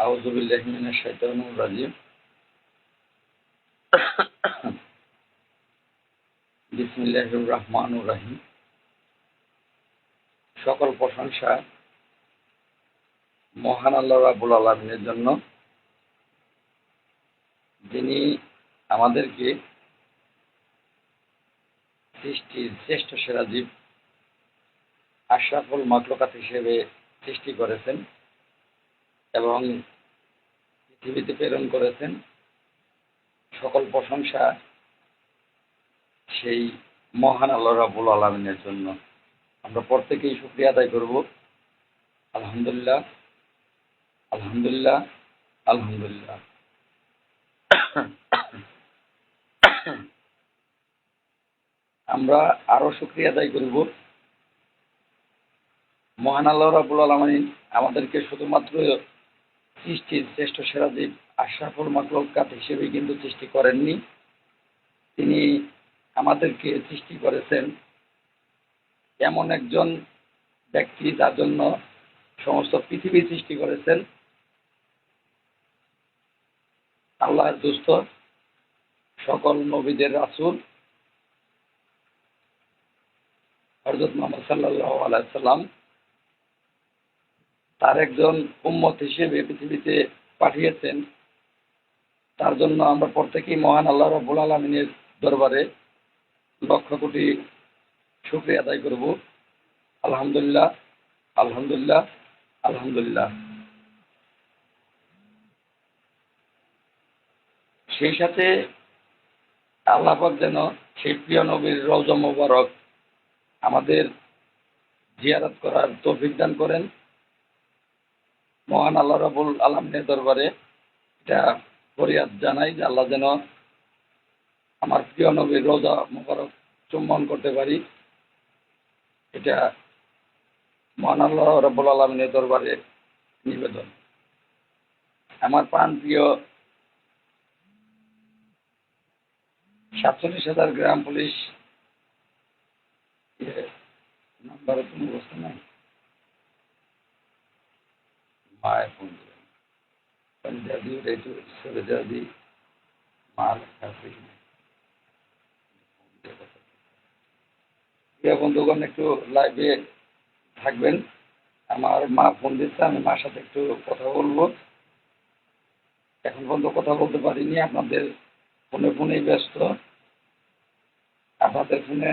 আউযু বিল্লাহি মিনাশ শাইতানির রাজিম। বিসমিল্লাহির রহমানির রহিম। সকল প্রশংসা মহান আল্লাহ রাব্বুল আলামিনের জন্য, যিনি আমাদেরকে সৃষ্টির শ্রেষ্ঠ সেরা জীব আশরাফুল মাখলুকাত হিসেবে সৃষ্টি করেছেন এবং পৃথিবীতে প্রেরণ করেছেন। সকল প্রশংসা সেই মহান আল্লাহ রাব্বুল আলামিনের জন্য। আমরা প্রত্যেকেই শুকরিয়া আদায় করব। আলহামদুলিল্লাহ, আলহামদুলিল্লাহ, আলহামদুলিল্লাহ। আমরা আরো শুকরিয়া আদায় করব মহান আল্লাহ রাব্বুল আলামিন আমাদেরকে শুধুমাত্র সৃষ্টির শ্রেষ্ঠ সেরা জীব আশরাফুল মাখলুকাত হিসেবে কিন্তু সৃষ্টি করেননি। তিনি আমাদেরকে সৃষ্টি করেছেন এমন একজন ব্যক্তি যার জন্য সমস্ত পৃথিবী সৃষ্টি করেছেন। আল্লাহর দোস্ত, সকল নবীদের রাসূল হযরত মুহাম্মদ সাল্লাল্লাহু আলাইহি সাল্লাম তার একজন উম্মত হিসেবে পৃথিবীতে পাঠিয়েছেন। তার জন্য আমরা প্রত্যেকেই মহান আল্লাহ রাব্বুল আলামিনের দরবারে লক্ষ কোটি শুকরিয়া আদায় করব। আলহামদুলিল্লাহ, আলহামদুলিল্লাহ, আলহামদুলিল্লাহ। সেই সাথে আল্লাহ পাক যেন সেই প্রিয় নবীর রওজা মোবারক আমাদের জিয়ারত করার তৌফিক দান করেন। মহান আল্লাহ রাব্বুল আলামিনের দরবারে এটা ফরিয়াদ জানাই যে আল্লাহ যেন আমার প্রিয় নবীর রওজা মোবারক চুম্বন করতে পারি। এটা মহান আল্লাহ রাব্বুল আলামিনের দরবারে নিবেদন। আমার প্রাণপ্রিয় ৪৭,০০০ গ্রাম পুলিশ নাম্বারে কোনো অবস্থা নাই। মায়ের ফোন দিলেন পাঞ্জাবি একটু ছেড়ে যাবি মার কাছে প্রিয় বন্ধুগণ, একটু লাইভে থাকবেন। আমার মা ফোন দিচ্ছে, আমি মার সাথে একটু কথা বলবো। এখন পর্যন্ত কথা বলতে পারিনি, আপনাদের ফোনেই ব্যস্ত। আপনাদের ফোনে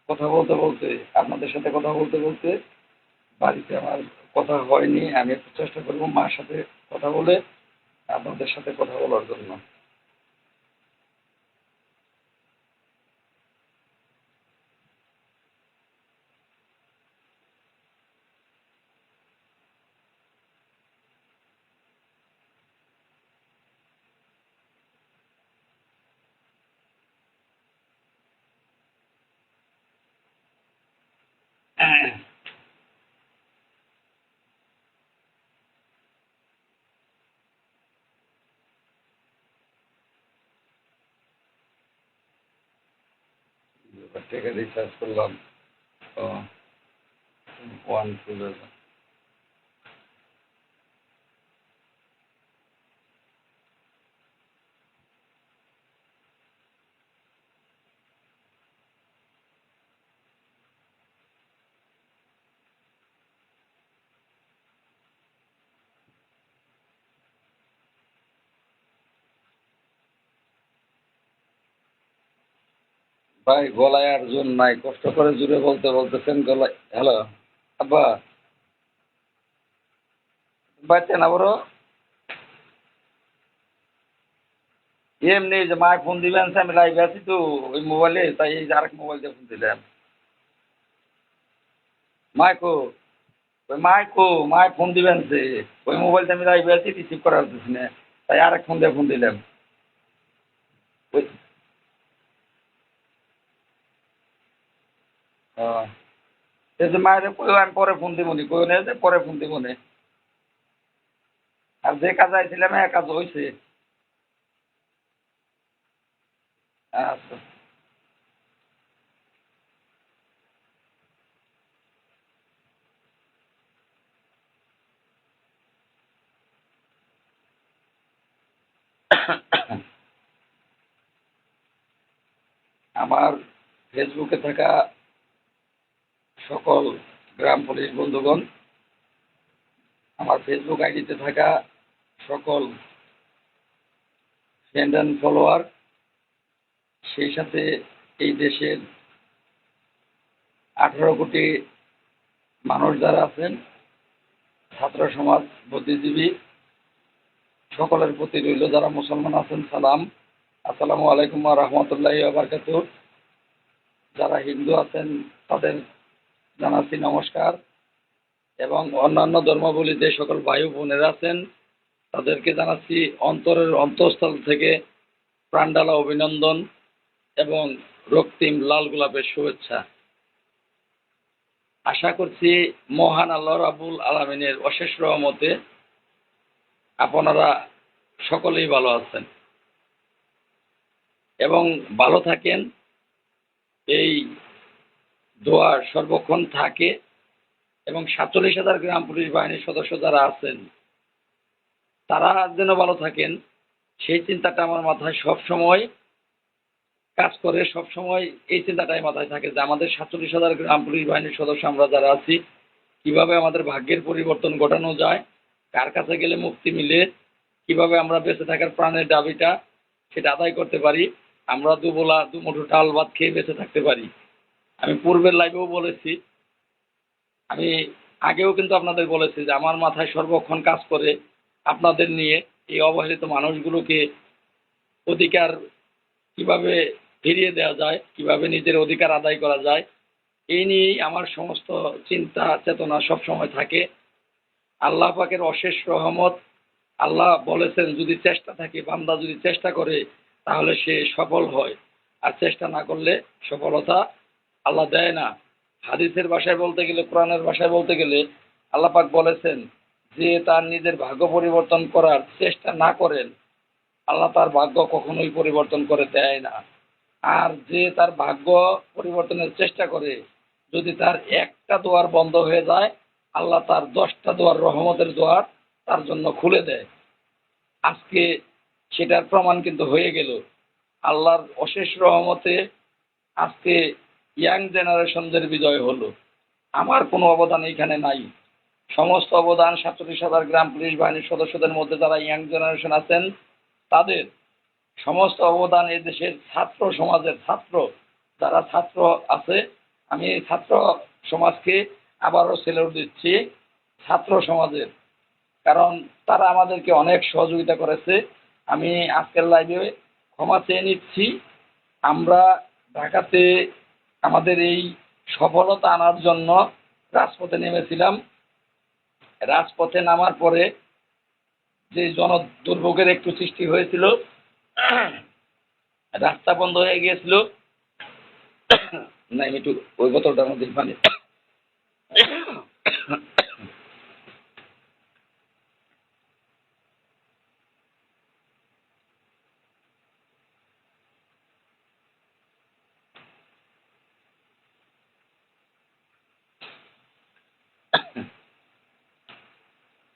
কথা বলতে বলতে, আপনাদের সাথে কথা বলতে বলতে বাড়িতে আমার কথা হয়নি। আমি একটু চেষ্টা করবো মার সাথে কথা বলে আপনাদের সাথে কথা বলার জন্য। টাকা রিচার্জ করলাম 1 ভাই, গলায় আর জোর নাই, কষ্ট করে জুড়ে বলতে বলতেছেন গলায়। হ্যালো আব্বা, বাচ্চা না বড় এমনি যে মায় ফোন দিবেন, আমি লাইভে আছি তো ওই মোবাইলে, তাই এই যে আরেক মোবাইল দিয়ে ফোন দিলাম। মাইকো, ওই মাইকো, মায় ফোন দিবেন সে, ওই মোবাইলটা আমি লাইভে আছি, রিসিভ করা হতেছি না, তাই আরেক ফোন দিয়ে ফোন দিলাম। ওই এই যে মায়ের কই, আমি পরে ফোন দিব নি, কই যে পরে ফোন দিব নি। আর যে কাজ আইছিলাম এক কাজ হয়েছে। আচ্ছা। আমার ফেসবুকে থাকা সকল গ্রাম পুলিশ বন্ধুগণ, আমার ফেসবুক আইডিতে থাকা সকল ফ্রেন্ড অ্যান্ড ফলোয়ার, সেই সাথে এই দেশের 18 কোটি মানুষ যারা আছেন, ছাত্র সমাজ, বুদ্ধিজীবী, সকলের প্রতি রইল যারা মুসলমান আছেন সালাম, আসসালামু আলাইকুম ওয়া রাহমাতুল্লাহি ওয়া বারাকাতুহু। যারা হিন্দু আছেন তাদের জানাচ্ছি নমস্কার, এবং অন্যান্য ধর্মাবলী যে সকল ভাই বোনেরা আছেন তাদেরকে জানাচ্ছি অন্তরের অন্তঃস্থল থেকে প্রাণঢালা অভিনন্দন এবং রক্তিম লাল গোলাপের শুভেচ্ছা। আশা করছি মহান আল্লাহ রাব্বুল আলামিনের অশেষ রহমতে আপনারা সকলেই ভালো আছেন এবং ভালো থাকেন, এই দোয়া সর্বক্ষণ থাকে। এবং 47,000 গ্রাম পুলিশ বাহিনীর সদস্য যারা আছেন তারা যেন ভালো থাকেন, সেই চিন্তাটা আমার মাথায় সব সময় কাজ করে। সব সময় এই চিন্তাটাই মাথায় থাকে যে আমাদের 47,000 গ্রাম পুলিশ বাহিনীর সদস্য আমরা যারা আছি, কিভাবে আমাদের ভাগ্যের পরিবর্তন ঘটানো যায়, কার কাছে গেলে মুক্তি মিলে, কিভাবে আমরা বেঁচে থাকার প্রাণের দাবিটা সেটা আদায় করতে পারি, আমরা দুবেলা দুমুঠো ডাল ভাত খেয়ে বেঁচে থাকতে পারি। আমি পূর্বের লাইভেও বলেছি, আমি আগেও কিন্তু আপনাদের বলেছি যে আমার মাথায় সর্বক্ষণ কাজ করে আপনাদের নিয়ে এই অবহেলিত মানুষগুলোকে অধিকার কিভাবে ফিরিয়ে দেওয়া যায়, কিভাবে নিজের অধিকার আদায় করা যায়, এই নিয়েই আমার সমস্ত চিন্তা চেতনা সব সময় থাকে। আল্লাহ পাকের অশেষ রহমত, আল্লাহ বলেছেন যদি চেষ্টা থাকে, বান্দা যদি চেষ্টা করে তাহলে সে সফল হয়, আর চেষ্টা না করলে সফলতা আল্লাহ দেয় না। হাদিসের ভাষায় বলতে গেলে, কোরআনের ভাষায় বলতে গেলে আল্লাহ পাক বলেছেন যে তার নিজের ভাগ্য পরিবর্তন করার চেষ্টা না করেন, আল্লাহ তার ভাগ্য কখনোই পরিবর্তন করে দেয় না। আর যে তার ভাগ্য পরিবর্তনের চেষ্টা করে, যদি তার একটা দুয়ার বন্ধ হয়ে যায়, আল্লাহ তার 10টা দুয়ার, রহমতের দুয়ার তার জন্য খুলে দেয়। আজকে সেটার প্রমাণ কিন্তু হয়ে গেল। আল্লাহর অশেষ রহমতে আজকে ইয়াং জেনারেশনদের বিজয় হলো। আমার কোনো অবদান এখানে নাই, সমস্ত অবদান 47,000 গ্রাম পুলিশ বাহিনীর সদস্যদের মধ্যে যারা ইয়াং জেনারেশন আছেন তাদের, সমস্ত অবদান এই দেশের ছাত্র সমাজের, যারা ছাত্র আছে, আমি এই ছাত্র সমাজকে আবারও স্যালুট দিচ্ছি, ছাত্র সমাজের, কারণ তারা আমাদেরকে অনেক সহযোগিতা করেছে। আমি আজকের লাইভে ক্ষমা চেয়ে নিচ্ছি। আমরা ঢাকাতে আমাদের এই সফলতা আনার জন্য রাজপথে নেমেছিলাম। রাজপথে নামার পরে যে জন দুর্ভোগের একটু সৃষ্টি হয়েছিল, রাস্তা বন্ধ হয়ে গিয়েছিল। না, একটু ওই বোতলটার মধ্যে পানি।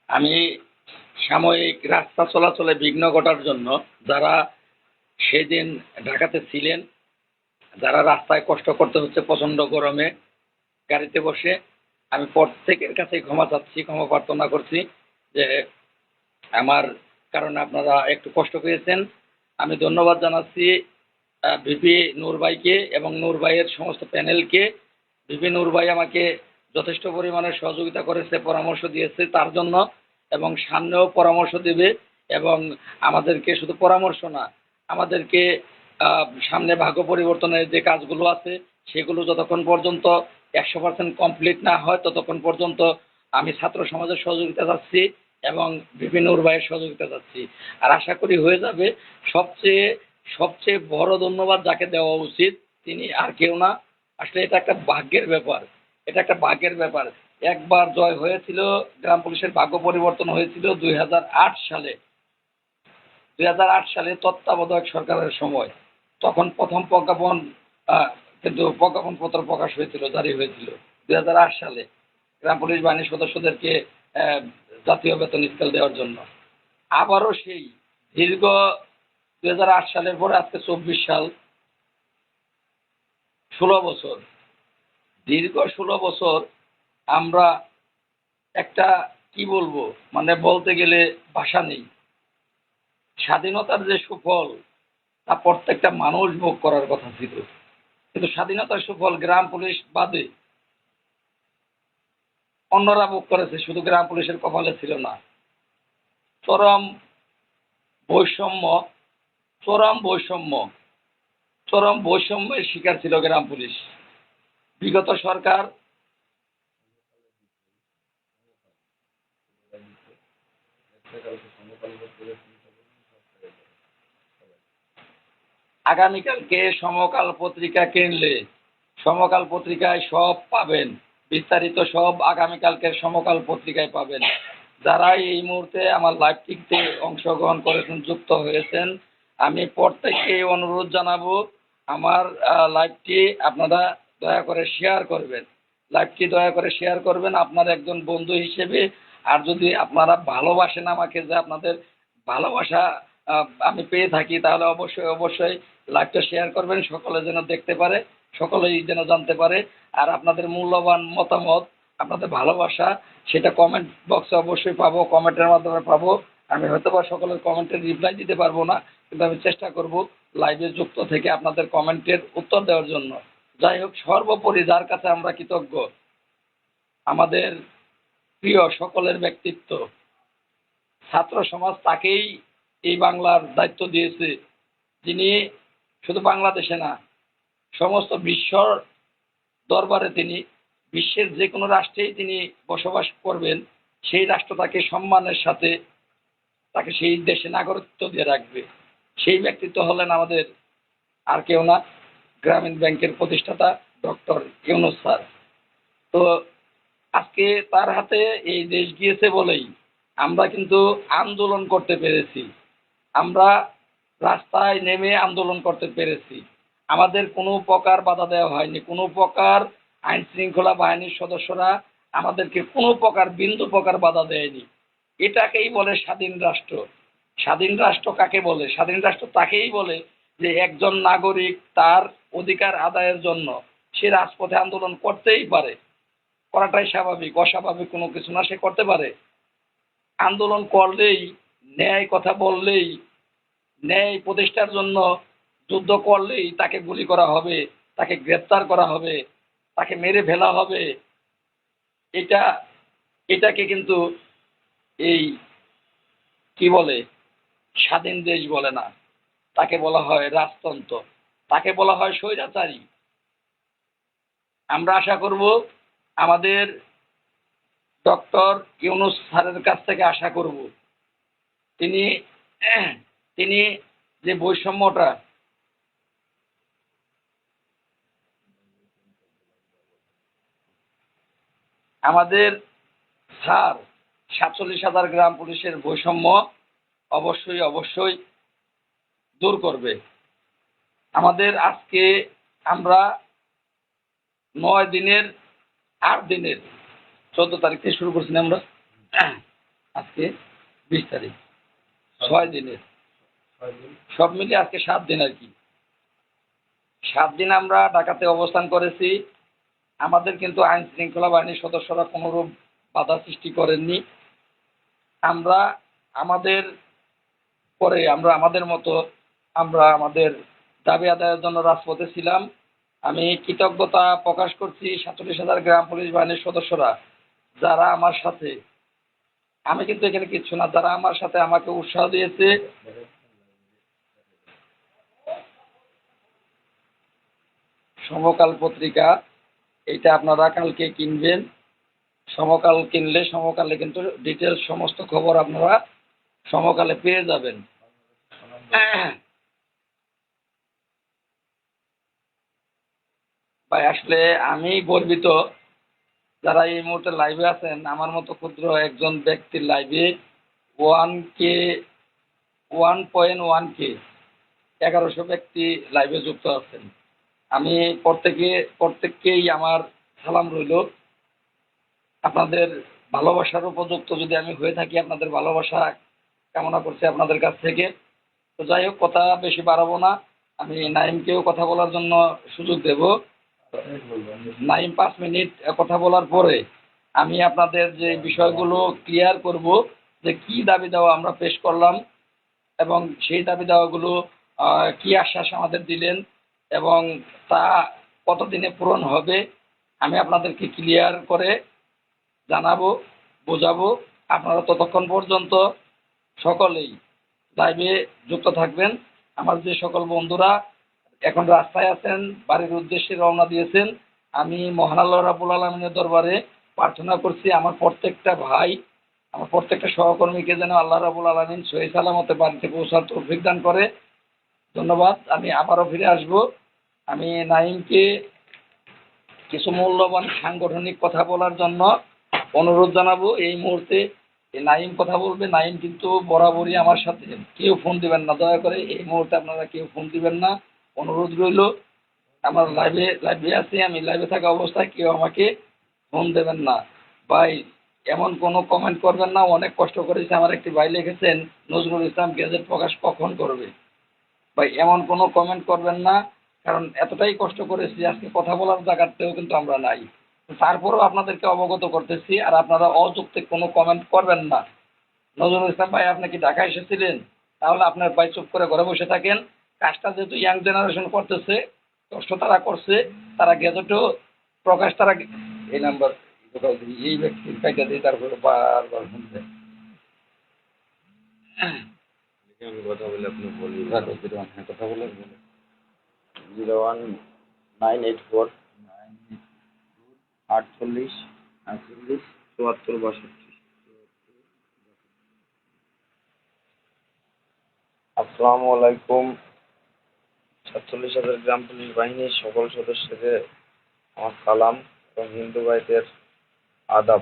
আমি সাময়িক রাস্তা চলাচলে বিঘ্ন ঘটার জন্য যারা সেদিন ঢাকাতে ছিলেন, যারা রাস্তায় কষ্ট করতে হচ্ছে প্রচণ্ড গরমে গাড়িতে বসে, আমি প্রত্যেকের কাছে ক্ষমা চাচ্ছি, ক্ষমা প্রার্থনা করছি যে আমার কারণে আপনারা একটু কষ্ট পেয়েছেন। আমি ধন্যবাদ জানাচ্ছি ভিপি নূর ভাইকে এবং নূর ভাইয়ের সমস্ত প্যানেলকে। ভিপি নূর ভাই আমাকে যথেষ্ট পরিমাণে সহযোগিতা করেছে, পরামর্শ দিয়েছে তার জন্য, এবং সামনেও পরামর্শ দেবে। এবং আমাদেরকে শুধু পরামর্শ না, আমাদেরকে সামনে ভাগ্য পরিবর্তনের যে কাজগুলো আছে সেগুলো যতক্ষণ পর্যন্ত 100% কমপ্লিট না হয় ততক্ষণ পর্যন্ত আমি ছাত্র সমাজের সহযোগিতা চাচ্ছি এবং ভিপি নূর ভাইয়ের সহযোগিতা চাচ্ছি। আর আশা করি হয়ে যাবে। সবচেয়ে সবচেয়ে বড় ধন্যবাদ যাকে দেওয়া উচিত তিনি আর কেউ না, আসলে এটা একটা ভাগ্যের ব্যাপার, এটা একটা ভাগ্যের ব্যাপার। একবার জয় হয়েছিল, গ্রাম পুলিশের ভাগ্য পরিবর্তন হয়েছিল 2008 সালে। 2008 সালে তত্ত্বাবধায়ক সরকারের সময়, তখন প্রথম প্রজ্ঞাপন কিন্তু প্রজ্ঞাপনপত্র প্রকাশ হয়েছিল, জারি হয়েছিল 2008 সালে গ্রাম পুলিশ বাহিনীর সদস্যদেরকে জাতীয় বেতন স্কেল দেওয়ার জন্য। আবারও সেই দীর্ঘ 2008 সালের পরে আজকে 24 সাল, 16 বছর, দীর্ঘ 16 বছর আমরা একটা কি বলবো, মানে বলতে গেলে ভাষা নেই। স্বাধীনতার যে সুফল তা প্রত্যেকটা মানুষ ভোগ করার কথা ছিল, কিন্তু স্বাধীনতার সুফল গ্রাম পুলিশ বাদে অন্যরা ভোগ করেছে, শুধু গ্রাম পুলিশের কপালে ছিল না। চরম বৈষম্য, চরম বৈষম্য, চরম বৈষম্যের শিকার ছিল গ্রাম পুলিশ। বিগত সরকার আগামীকালকে সমকাল পত্রিকা কিনলে সমকাল পত্রিকায় সব পাবেন, বিস্তারিত সব আগামীকালকের সমকাল পত্রিকায় পাবেন। যারা এই মুহূর্তে আমার লাইভটিতে অংশগ্রহণ করেছেন, যুক্ত হয়েছেন, আমি প্রত্যেককে অনুরোধ জানাবো আমার লাইভটি আপনারা দয়া করে শেয়ার করবেন। লাইভটি দয়া করে শেয়ার করবেন আপনার একজন বন্ধু হিসেবে। আর যদি আপনারা ভালোবাসেন আমাকে, যে আপনাদের ভালোবাসা আমি পেয়ে থাকি, তাহলে অবশ্যই অবশ্যই লাইভটা শেয়ার করবেন, সকলে যেন দেখতে পারে, সকলেই যেন জানতে পারে। আর আপনাদের মূল্যবান মতামত, আপনাদের ভালোবাসা, সেটা কমেন্ট বক্সে অবশ্যই পাবো, কমেন্টের মাধ্যমে পাবো। আমি হয়তো বা সকলের কমেন্টের রিপ্লাই দিতে পারবো না, কিন্তু আমি চেষ্টা করব লাইভে যুক্ত থেকে আপনাদের কমেন্টের উত্তর দেওয়ার জন্য। যাই হোক, সর্বোপরি যার কাছে আমরা কৃতজ্ঞ, আমাদের প্রিয় সকলের ব্যক্তিত্ব ছাত্র সমাজ, তাকেই এই বাংলার দায়িত্ব দিয়েছে, যিনি শুধু বাংলাদেশে না, সমস্ত বিশ্বর দরবারে তিনি, বিশ্বের যে কোনো রাষ্ট্রেই তিনি বসবাস করবেন, সেই রাষ্ট্র তাকে সম্মানের সাথে তাকে সেই দেশে নাগরিকত্ব দিয়ে রাখবে। সেই ব্যক্তিত্ব হলেন আমাদের আর কেউ না, গ্রামীণ ব্যাংকের প্রতিষ্ঠাতা ডক্টর ইউনূস স্যার। তো আজকে তার হাতে এই দেশ গিয়েছে বলেই আমরা কিন্তু আন্দোলন করতে পেরেছি, আমরা রাস্তায় নেমে আন্দোলন করতে পেরেছি। আমাদের কোনো প্রকার বাধা দেওয়া হয়নি, কোনো প্রকার আইন শৃঙ্খলা বাহিনীর সদস্যরা আমাদেরকে কোনো প্রকার বিন্দু প্রকার বাধা দেয়নি। এটাকেই বলে স্বাধীন রাষ্ট্র। স্বাধীন রাষ্ট্র কাকে বলে? স্বাধীন রাষ্ট্র তাকেই বলে যে একজন নাগরিক তার অধিকার আদায়ের জন্য সে রাজপথে আন্দোলন করতেই পারে, করাটাই স্বাভাবিক, অস্বাভাবিক কোনো কিছু না, সে করতে পারে। আন্দোলন করলেই, ন্যায় কথা বললেই, ন্যায় প্রতিষ্ঠার জন্য যুদ্ধ করলেই তাকে গুলি করা হবে, তাকে গ্রেপ্তার করা হবে, তাকে মেরে ফেলা হবে। এটা এটাকে কিন্তু এই কি বলে, স্বাধীন দেশ বলে না, তাকে বলা হয় রাজতন্ত্র, তাকে বলা হয় স্বৈরাচারী। আমরা আশা করব আমাদের ডক্টর ইউনূস স্যারের কাছ থেকে আশা করব তিনি তিনি যে বৈষম্যটা আমাদের স্যার ৪৭,০০০ গ্রাম পুলিশের বৈষম্য অবশ্যই অবশ্যই দূর করবে। আমাদের আজকে আমরা ৯ দিনের ৮ দিনের ১৪ তারিখ থেকে শুরু করছি না আমরা, আজকে ২০ তারিখ, ৬ দিনের, সব মিলিয়ে আজকে ৭ দিন আর কি। ৭ দিন আমরা ঢাকাতে অবস্থান করেছি। আমাদের কিন্তু আইন শৃঙ্খলা বাহিনীর সদস্যরা কোনোরূপ বাধা সৃষ্টি করেননি। আমরা আমাদের পরে আমরা আমাদের মতো আমরা আমাদের দাবি আদায়ের জন্য রাজপথে ছিলাম। আমি কৃতজ্ঞতা প্রকাশ করছি ৪৭,০০০ গ্রাম পুলিশ বাহিনীর সদস্যরা, যারা আমার সাথে, আমি কিন্তু এখানে কিচ্ছু না, যারা আমার সাথে আমাকে উৎসাহ দিয়েছে। সমকাল পত্রিকা, এটা আপনারা কালকে কিনবেন। সমকাল কিনলে সমকালে কিন্তু ডিটেলস সমস্ত খবর আপনারা সমকালে পেয়ে যাবেন। ভাই আসলে আমি গর্বিত, যারা এই মুহূর্তে লাইভে আছেন, আমার মতো ক্ষুদ্র একজন ব্যক্তির লাইভে 1K 1.1K 1100 ব্যক্তি লাইভে যুক্ত আছেন। আমি প্রত্যেককেই আমার সালাম রইল। আপনাদের ভালোবাসার উপযুক্ত যদি আমি হয়ে থাকি, আপনাদের ভালোবাসা কামনা করছি আপনাদের কাছ থেকে। তো যাই হোক, কথা বেশি বাড়াবো না, আমি নাইমকেও কথা বলার জন্য সুযোগ দেব। নাইম 5 মিনিট কথা বলার পরে আমি আপনাদের যে বিষয়গুলো ক্লিয়ার করব যে কি দাবি দাওয়া আমরা পেশ করলাম এবং সেই দাবি দাওয়াগুলো কি আশ্বাস আমাদের দিলেন এবং তা কতদিনে পূরণ হবে আমি আপনাদেরকে ক্লিয়ার করে জানাবো, বোঝাবো। আপনারা ততক্ষণ পর্যন্ত সকলেই লাইভে যুক্ত থাকবেন। আমার যে সকল বন্ধুরা এখন রাস্তায় আছেন, বাড়ির উদ্দেশ্যে রওনা দিয়েছেন, আমি মহান আল্লাহ রাব্বুল আলামিনের দরবারে প্রার্থনা করছি আমার প্রত্যেকটা ভাই, আমার প্রত্যেকটা সহকর্মীকে যেন আল্লাহ রাব্বুল আলামিন সহি সালামতে বাড়িতে পৌঁছার তৌফিক দান করে। ধন্যবাদ। আমি আবারও ফিরে আসব। আমি নাঈমকে কিছু মূল্যবান সাংগঠনিক কথা বলার জন্য অনুরোধ জানাবো। এই মুহূর্তে নাঈম কথা বলবে। নাঈম কিন্তু বরাবরই আমার সাথে, কেউ ফোন দিবেন না, দয়া করে এই মুহূর্তে আপনারা কেউ ফোন দিবেন না, অনুরোধ রইল। আমার লাইভে আছি, আমি লাইভে থাকা অবস্থায় কেউ আমাকে ফোন দেবেন না ভাই। এমন কোনো কমেন্ট করবেন না। অনেক কষ্ট করেছে, আমার একটি ভাই লিখেছেন নজরুল ইসলাম গেজেট প্রকাশ কখন করবে। ভাই এমন কোনো কমেন্ট করবেন না, কারণ এতটাই কষ্ট করেছি, আজকে কথা বলার জায়গাতেও কিন্তু আমরা নাই। তারপরেও আপনাদেরকে অবগত করতেছি, আর আপনারা অযৌক্তিক কোনো কমেন্ট করবেন না। নজরুল ইসলাম ভাই, আপনি কি ঢাকা এসেছিলেন? তাহলে আপনার ভাই চুপ করে ঘরে বসে থাকেন। কাজটা যেহেতু ইয়াং জেনারেশন করতেছে, কষ্ট তারা করছে, তারা গেজেটও প্রকাশ, তারা এই নাম্বার এই ব্যক্তির কাইটা দিয়ে তারপরে বারবার শুনছে। আমি কথা বলে আপনি বলি কথা বলে 01984 48 74 62। আসসালামু আলাইকুম। 47,000 গ্রাম পুলিশ বাহিনীর সকল সদস্যদের আমার সালাম এবং হিন্দু ভাইদের আদাব।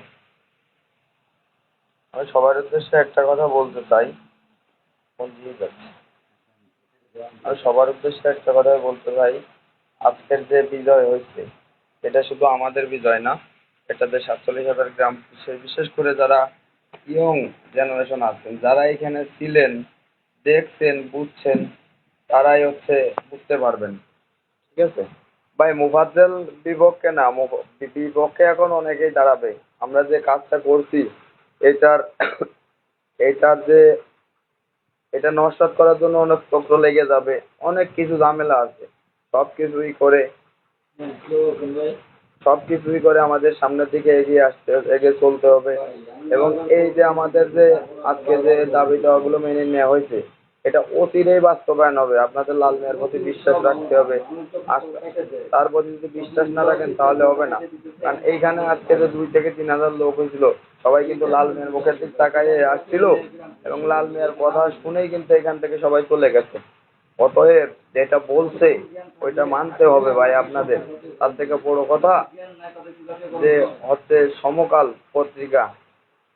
আমি সবার উদ্দেশ্যে একটা কথা বলতে চাই। আমি সবার উদ্দেশ্যে একটা কথাই বলতে চাই, আজকের যে বিজয় হয়েছে এটা শুধু আমাদের বিজয় না, এটা যে 47,000 গ্রাম পুলিশের, বিশেষ করে যারা ইয়ং জেনারেশন আছেন, যারা এখানে ছিলেন, দেখছেন, বুঝছেন, তারাই হচ্ছে বুঝতে পারবেন। ঠিক আছে ভাই, মুফাজ্জল বিপক্ষে না, বিপক্ষে এখন অনেকেই দাঁড়াবে। আমরা যে কাজটা করছি এটার এটার যে এটা নস্যাৎ করার জন্য অনেক চক্র লেগে যাবে, অনেক কিছু ঝামেলা আছে। সবকিছুই করে সবকিছুই করে আমাদের সামনের দিকে এগিয়ে চলতে হবে। এবং এই যে আমাদের যে আজকে যে দাবি দেওয়াগুলো মেনে নেওয়া হয়েছে, এটা অচিরেই বাস্তবায়ন হবে। আপনাদের লাল মিয়ার প্রতি বিশ্বাস রাখতে হবে। তার প্রতি যদি বিশ্বাস না রাখেন তাহলে হবে না। কারণ এইখানে আজকে যে 2 থেকে 3 হাজার লোক হয়েছিল, সবাই কিন্তু লাল মিয়ার মুখের দিক তাকাইয়ে আসছিল এবং লাল মিয়ার কথা শুনেই কিন্তু এখান থেকে সবাই চলে গেছে। অতএব যেটা বলছে ওইটা মানতে হবে ভাই আপনাদের। তার থেকে বড় কথা যে হচ্ছে সমকাল পত্রিকা,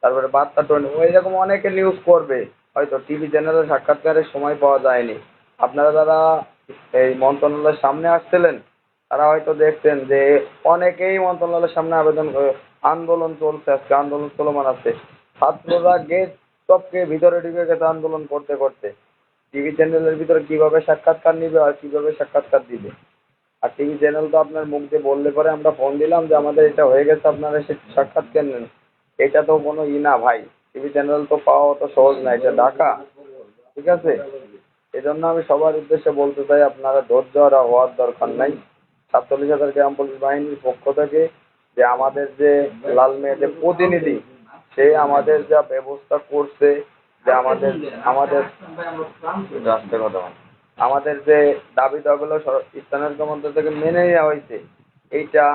তারপরে বার্তা 20, ওইরকম অনেকে নিউজ করবে, হয়তো টিভি চ্যানেলে সাক্ষাৎকারের সময় পাওয়া যায়নি। আপনারা যারা এই মন্ত্রণালয়ের সামনে আসছিলেন তারা হয়তো দেখছেন যে অনেকেই মন্ত্রণালয়ের সামনে আন্দোলন চলছে, আজকে আন্দোলন চলমান আছে। ছাত্ররা গেট টপকে ভিতরে ঢুকে গেছে আন্দোলন করতে করতে। টিভি চ্যানেলের ভিতরে কিভাবে সাক্ষাৎকার নিবে আর কিভাবে সাক্ষাৎকার দিবে? আর টিভি চ্যানেল তো আপনার মুখ দিয়ে বললে পরে আমরা ফোন দিলাম যে আমাদের এটা হয়ে গেছে, আপনারা এসে সাক্ষাৎকার নেন, এটা তো কোনো না ভাই। টিভি চ্যানেল তো পাওয়া অত সহজ না, এটা ঢাকা। ঠিক আছে, এই জন্য আমি সবার উদ্দেশ্যে বলতে চাই, আপনারা ধৈর্য আর হওয়ার দরকার নাই। 47,000 গ্রাম পুলিশ বাহিনীর পক্ষ থেকে যে আমাদের যে লাল মেয়েদের প্রতিনিধি, সে আমাদের যা ব্যবস্থা করছে, যে আমাদের আমাদের রাস্তার কথা বল, আমাদের যে দাবি দাওয়াগুলো স্থানীয় কমান্ডার থেকে মেনে নেওয়া হয়েছে, এইটা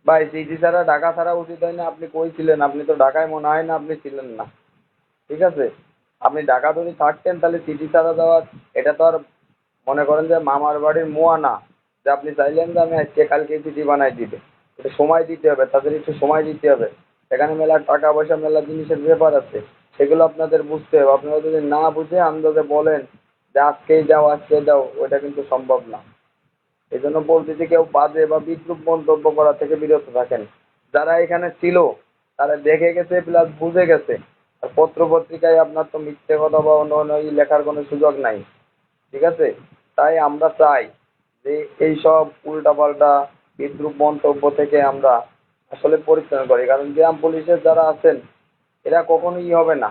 ভাই সিটি ছাড়া ঢাকা ছাড়া উচিত হয় না। আপনি কই ছিলেন? আপনি তো ঢাকায় মনে হয় না আপনি ছিলেন না। ঠিক আছে, আপনি ঢাকা যদি থাকতেন তাহলে সিটি ছাড়া দেওয়ার, এটা তো আর মনে করেন যে মামার বাড়ির মোয়া না, যে আপনি চাইলেন যে আমি আজকে কালকে চিঠি বানাই দিবে। এটা সময় দিতে হবে, তাদের একটু সময় দিতে হবে। এখানে মেলা টাকা পয়সা, মেলা জিনিসের ব্যাপার আছে, সেগুলো আপনাদের বুঝতে হবে। আপনারা যদি না বুঝে আন্দাজে বলেন যে আজকেই যাও আজকে যাও, ওইটা কিন্তু সম্ভব না। এই জন্য বলতেছি, কেউ বাজে বা বিদ্রুপ মন্তব্য করা থেকে বিরত থাকেন। যারা এখানে ছিল তারা দেখে গেছে প্লাস বুঝে গেছে। আর পত্র পত্রিকায় আপনার তো মিথ্যে কথা বা অন্য অন্য লেখার কোনো সুযোগ নাই। ঠিক আছে, তাই আমরা চাই যে এইসব উল্টাপাল্টা বিদ্রুপ মন্তব্য থেকে আমরা আসলে পরিত্রাণ করি, কারণ গ্রাম পুলিশের যারা আছেন এরা কখনোই হবে না।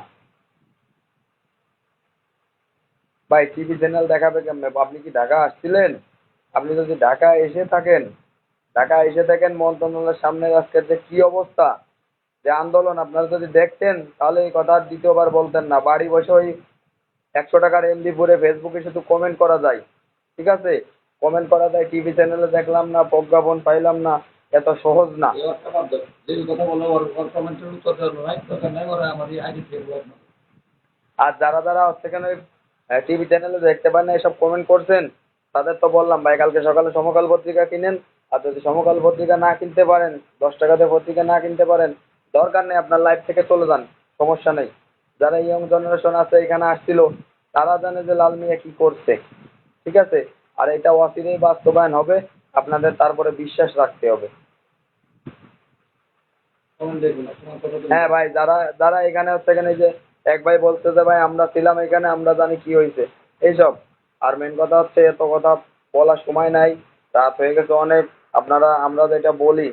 ভাই টিভি চ্যানেল দেখাবে কেমনে? আপনি কি ঢাকা আসছিলেন? আপনি যদি ঢাকা এসে থাকেন, ঢাকা এসে থাকেন মন্ত্রণালয়ের সামনে আজকের যে কি অবস্থা, যে আন্দোলন, আপনারা যদি দেখতেন তাহলে এই কথা আর দ্বিতীয়বার বলতেন না। বাড়ি বসে ওই 100 টাকার এমবি ভরে ফেসবুকে শুধু কমেন্ট করা যায়, ঠিক আছে? কমেন্ট করা যায়, টিভি চ্যানেলে দেখলাম না, প্রজ্ঞাপন পাইলাম না, এত সহজ না। এই একটা মাধ্যম যে কথা বলে ওর কমেন্টের উত্তর দেওয়ার নাই দরকার নাই, ওরা আমার আইডি থেকে ব্লক না। আর যারা যারা সেখানে টিভি চ্যানেলে দেখতে পান না, এসব কমেন্ট করছেন, তাদের তো বললাম ভাই কালকে সকালে সমকাল পত্রিকা কিনেন। আর যদি সমকাল পত্রিকা না কিনতে পারেন, 10 টাকাতে পত্রিকা না কিনতে পারেন, দরকার নেই, আপনার লাইফ থেকে চলে যান, সমস্যা নেই। যারা ইয়ং জেনারেশন আছে এখানে আসছিল, তারা জানে যে লাল মিয়া কি করছে, ঠিক আছে? আর এটা অচিরেই বাস্তবায়ন হবে, আপনাদের তারপরে বিশ্বাস রাখতে হবে। কমেন্ট দেখবো না, তোমার কথা তো হ্যাঁ ভাই, যারা যারা এখানে হচ্ছে, এখানে যে এক ভাই বলছে যে ভাই আমরা ছিলাম এখানে, আমরা জানি কি হয়েছে এইসব। আর মেন কথা হচ্ছে এত কথা বলার সময় নাই, রাত হয়ে গেছে অনেক। আপনারা, আমরা যেটা বলি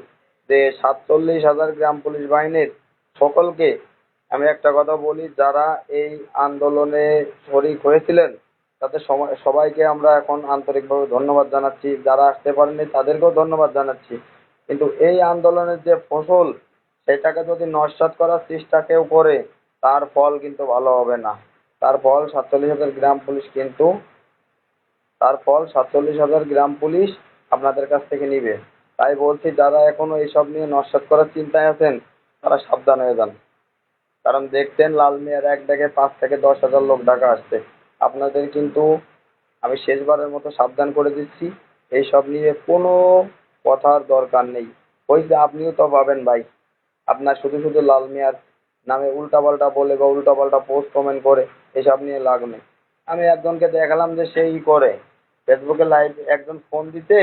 যে 47,000 গ্রাম পুলিশ বাহিনীর সকলকে আমি একটা কথা বলি, যারা এই আন্দোলনে শরিক হয়েছিলেন তাদের সবাইকে আমরা এখন আন্তরিকভাবে ধন্যবাদ জানাচ্ছি। যারা আসতে পারেনি তাদেরকেও ধন্যবাদ জানাচ্ছি। কিন্তু এই আন্দোলনের যে ফসল, সেটাকে যদি নস্যাৎ করার চেষ্টা কেউ করে, তার ফল কিন্তু ভালো হবে না। তার ফল 47,000 গ্রাম পুলিশ কিন্তু, তার ফল 47,000 গ্রাম পুলিশ আপনাদের কাছ থেকে নিবে। তাই বলছি, যারা এখনো এইসব নিয়ে নস্যাৎ করার চিন্তায় আছেন, তারা সাবধান হয়ে যান। কারণ দেখতেন লাল মিয়ার এক ডেকে 5 থেকে 10 হাজার লোক ঢাকা আসছে। আপনাদের কিন্তু আমি শেষবারের মতো সাবধান করে দিচ্ছি, এইসব নিয়ে কোনো কথার দরকার নেই। ওই যে আপনিও তো পাবেন ভাই, আপনার শুধু শুধু লাল মিয়ার নামে উল্টাপাল্টা বলে বা উল্টাপাল্টা পোস্ট কমেন্ট করে এসব নিয়ে লাভ নেই। আমি একজনকে দেখালাম যে সেই করে ফেসবুকে লাইভ, একজন ফোন দিতে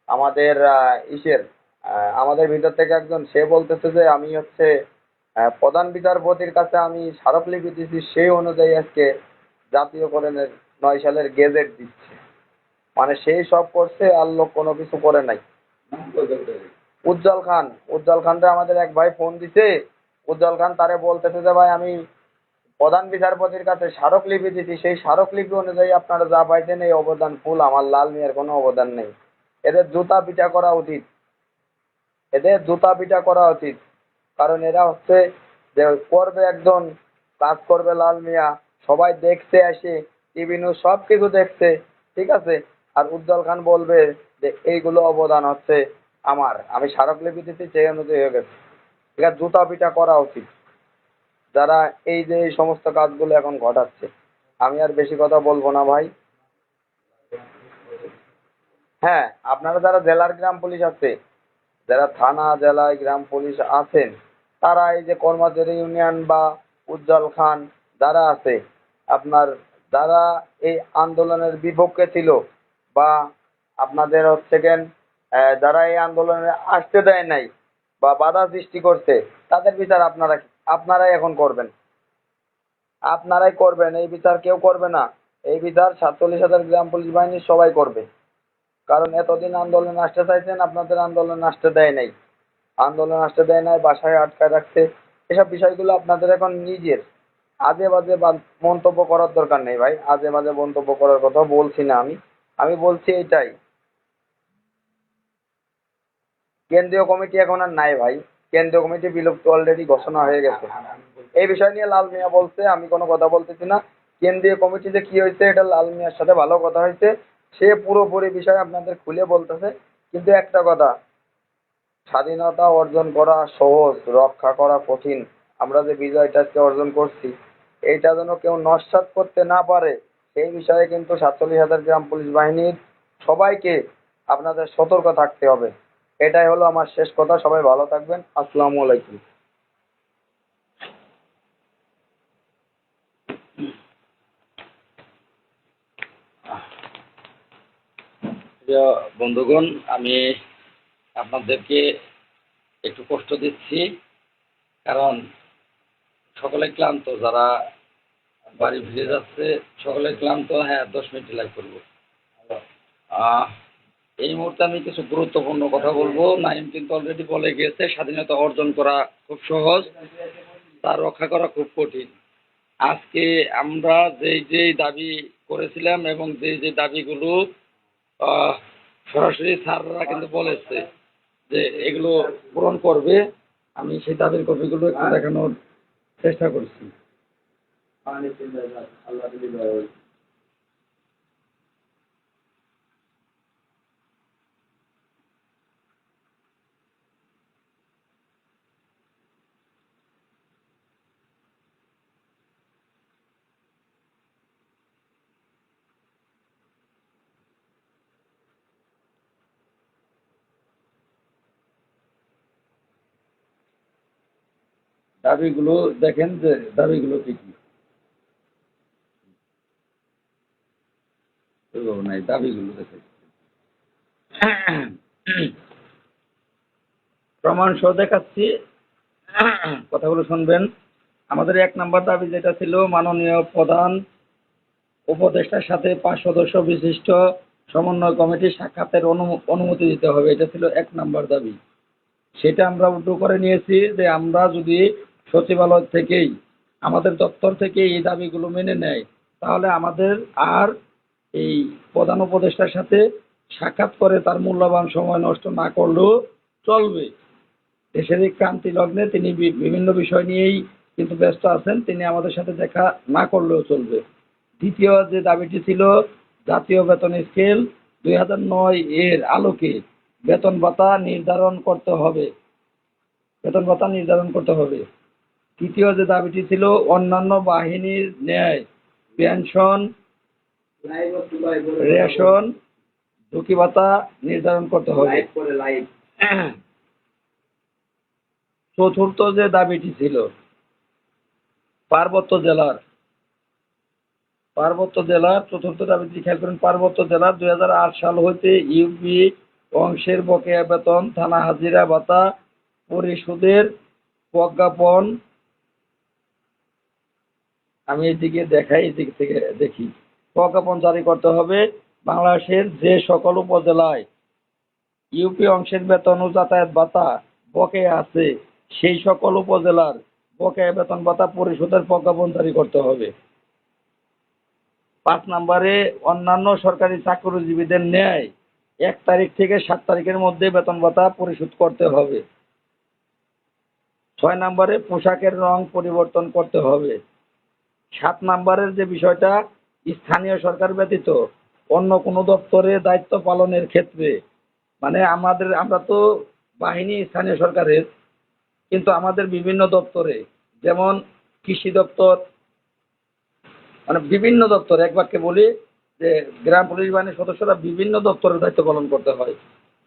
আমাদের আমাদের ভিতর থেকে একজন, সে বলতেছে যে আমি হচ্ছে প্রধান বিচারপতির কাছে আমি স্মারকলিপি দিচ্ছি, সেই অনুযায়ী আজকে জাতীয়করণের 9 সালের গেজেট দিচ্ছে। মানে সেই সব করছে, আর লোক কোনো কিছু করে নাই। নাম করবে ওদের। উজ্জ্বল খান, উজ্জ্বল খানকে আমাদের এক ভাই ফোন দিছে। উজ্জ্বল খান তারে বলতেছে যে ভাই আমি প্রধান বিচারপতির কাছে স্মারকলিপি দিছি, সেই স্মারকলিপি অনুযায়ী আপনারা যা পাইছেন এই অবদান ফুল, আমার লাল মিয়ার কোনো অবদান নেই। এদের জুতা পিটা করা উচিত, এদের জুতা পিটা করা উচিত। কারণ এরা হচ্ছে যে করবে একজন, কাজ করবে লাল মিয়া, সবাই দেখতে আসে, টিভি নিউজ সব কিছু দেখছে, ঠিক আছে? আর উজ্জ্বল খান বলবে যে এইগুলো অবদান হচ্ছে আমার, আমি স্মারকলিপি দিচ্ছি সেই অনুযায়ী হয়ে গেছে। এরা জুতা পিটা করা উচিত, যারা এই যে এই সমস্ত কাজগুলো এখন ঘটাচ্ছে। আমি আর বেশি কথা বলবো না ভাই। হ্যাঁ, আপনারা যারা জেলার গ্রাম পুলিশ আছে, যারা থানা জেলায় গ্রাম পুলিশ আছেন, তারা এই যে কর্মচারী ইউনিয়ন বা উজ্জ্বল খান যারা আছে, আপনার যারা এই আন্দোলনের বিপক্ষে ছিল, বা আপনাদের হচ্ছে গেন যারা এই আন্দোলনে আসতে দেয় নাই বা বাধা সৃষ্টি করছে, তাদের বিচার আপনারাই এখন করবেন, আপনারাই করবেন। এই বিচার কেউ করবে না, এই বিচার 47,000 গ্রাম পুলিশ বাহিনীর সবাই করবে। কারণ এতদিন আন্দোলন আসতে চাইছেন, আপনাদের আন্দোলন আসতে দেয় নাই, আন্দোলন আসতে দেয় নাই, বাসায় আটকায় রাখছে। এসব বিষয়গুলো আপনাদের এখন নিজের আজে বাজে মন্তব্য করার দরকার নেই ভাই। আজে বাজে মন্তব্য করার কথা বলছি না আমি, আমি বলছি এইটাই, কেন্দ্রীয় কমিটি এখন আর নাই ভাই, কেন্দ্রীয় কমিটি বিলুপ্ত অলরেডি ঘোষণা হয়ে গেছে। এই বিষয় নিয়ে লাল মিয়া বলছে, আমি কোনো কথা বলতেছি না। কেন্দ্রীয় কমিটি যে কি হয়েছে, এটা লাল মিয়ার সাথে ভালো কথা হয়েছে, সে পুরোপুরি বিষয় আপনাদের খুলে বলতেছে। কিন্তু একটা কথা, স্বাধীনতা অর্জন করা সহজ, রক্ষা করা কঠিন। আমরা যে বিজয়টা আজকে অর্জন করছি, এইটা যেন কেউ নস্যাৎ করতে না পারে, সেই বিষয়ে কিন্তু 47,000 গ্রাম পুলিশ বাহিনীর সবাইকে আপনাদের সতর্ক থাকতে হবে। এটাই হলো আমার শেষ কথা। সবাই ভালো থাকবেন। আসসালামু আলাইকুম। প্রিয় বন্ধুগণ, আমি আপনাদেরকে একটু কষ্ট দিচ্ছি, কারণ সকলে ক্লান্ত, যারা বাড়ি ফিরে যাচ্ছে সকলে ক্লান্ত। হ্যাঁ, 10 মিনিট লাইভ করবো। এই মুহূর্তে আমি কিছু গুরুত্বপূর্ণ কথা বলবো। নাইম কিন্তু অলরেডি বলে গিয়েছে, স্বাধীনতা অর্জন করা খুব সহজ, তা রক্ষা করা খুব কঠিন। আজকে আমরা যেই যেই দাবি করেছিলাম এবং যেই যে দাবিগুলো আহ, সরাসরি স্যাররা কিন্তু বলেছে যে এগুলো পূরণ করবে, আমি সেই দাবির কপিগুলো একটু দেখানোর চেষ্টা করছি। দাবিগুলো দেখেন যে দাবিগুলো কি কি। নাই, দাবিগুলো দেখেন, প্রমাণ সহ দেখাচ্ছি, কথাগুলো শুনবেন। আমাদের 1 নম্বর দাবি যেটা ছিল, মাননীয় প্রধান উপদেষ্টার সাথে 5 সদস্য বিশিষ্ট সমন্বয় কমিটি সাক্ষাতের অনুমতি দিতে হবে, এটা ছিল 1 নম্বর দাবি। সেটা আমরা উল্টো করে নিয়েছি যে আমরা যদি সচিবালয় থেকেই, আমাদের দপ্তর থেকে এই দাবিগুলো মেনে নেয়, তাহলে আমাদের আর এই প্রধান উপদেষ্টার সাথে সাক্ষাৎ করে তার মূল্যবান সময় নষ্ট না করলেও চলবে। দেশের এই ক্রান্তি লগ্নে তিনি বিভিন্ন বিষয় নিয়েই কিন্তু ব্যস্ত আছেন, তিনি আমাদের সাথে দেখা না করলেও চলবে। দ্বিতীয় যে দাবিটি ছিল, জাতীয় বেতন স্কেল 2009 এর আলোকে বেতন ভাতা নির্ধারণ করতে হবে, বেতন ভাতা নির্ধারণ করতে হবে। তৃতীয় যে দাবিটি ছিল, অন্যান্য বাহিনীর ন্যায় পেনশন, রেশন, ঝুঁকি ভাতা নির্ধারণ করতে হবে। চতুর্থ যে দাবিটি ছিল, পার্বত্য জেলার চতুর্থ দাবিটি খেয়াল করেন, পার্বত্য জেলার 2008 সাল হইতে ইউপি অংশের বকেয়া বেতন, থানা হাজিরা ভাতা পরিশোধের প্রজ্ঞাপন, আমি এদিকে দেখাই, এদিক থেকে দেখি, প্রজ্ঞাপন জারি করতে হবে। বাংলাদেশের যে সকল উপজেলায় ইউপি অংশের বেতন ও যাতায়াত ভাতা বকেয়া আছে, সেই সকল উপজেলার বকেয়া বেতন ভাতা পরিশোধের প্রজ্ঞাপন জারি করতে হবে। 5 নম্বরে, অন্যান্য সরকারি চাকরিজীবীদের ন্যায় 1 তারিখ থেকে 7 তারিখের মধ্যে বেতন ভাতা পরিশোধ করতে হবে। 6 নম্বরে, পোশাকের রং পরিবর্তন করতে হবে। 7 নম্বরের যে বিষয়টা, স্থানীয় সরকার ব্যতীত অন্য কোনো দপ্তরে দায়িত্ব পালনের ক্ষেত্রে, মানে আমরা তো বাহিনী স্থানীয় সরকারের, কিন্তু আমাদের বিভিন্ন দপ্তরে, যেমন কৃষি দপ্তর, মানে বিভিন্ন দপ্তর, এক বাক্যে বলি যে গ্রাম পুলিশ বাহিনীর সদস্যরা বিভিন্ন দপ্তরের দায়িত্ব পালন করতে হয়।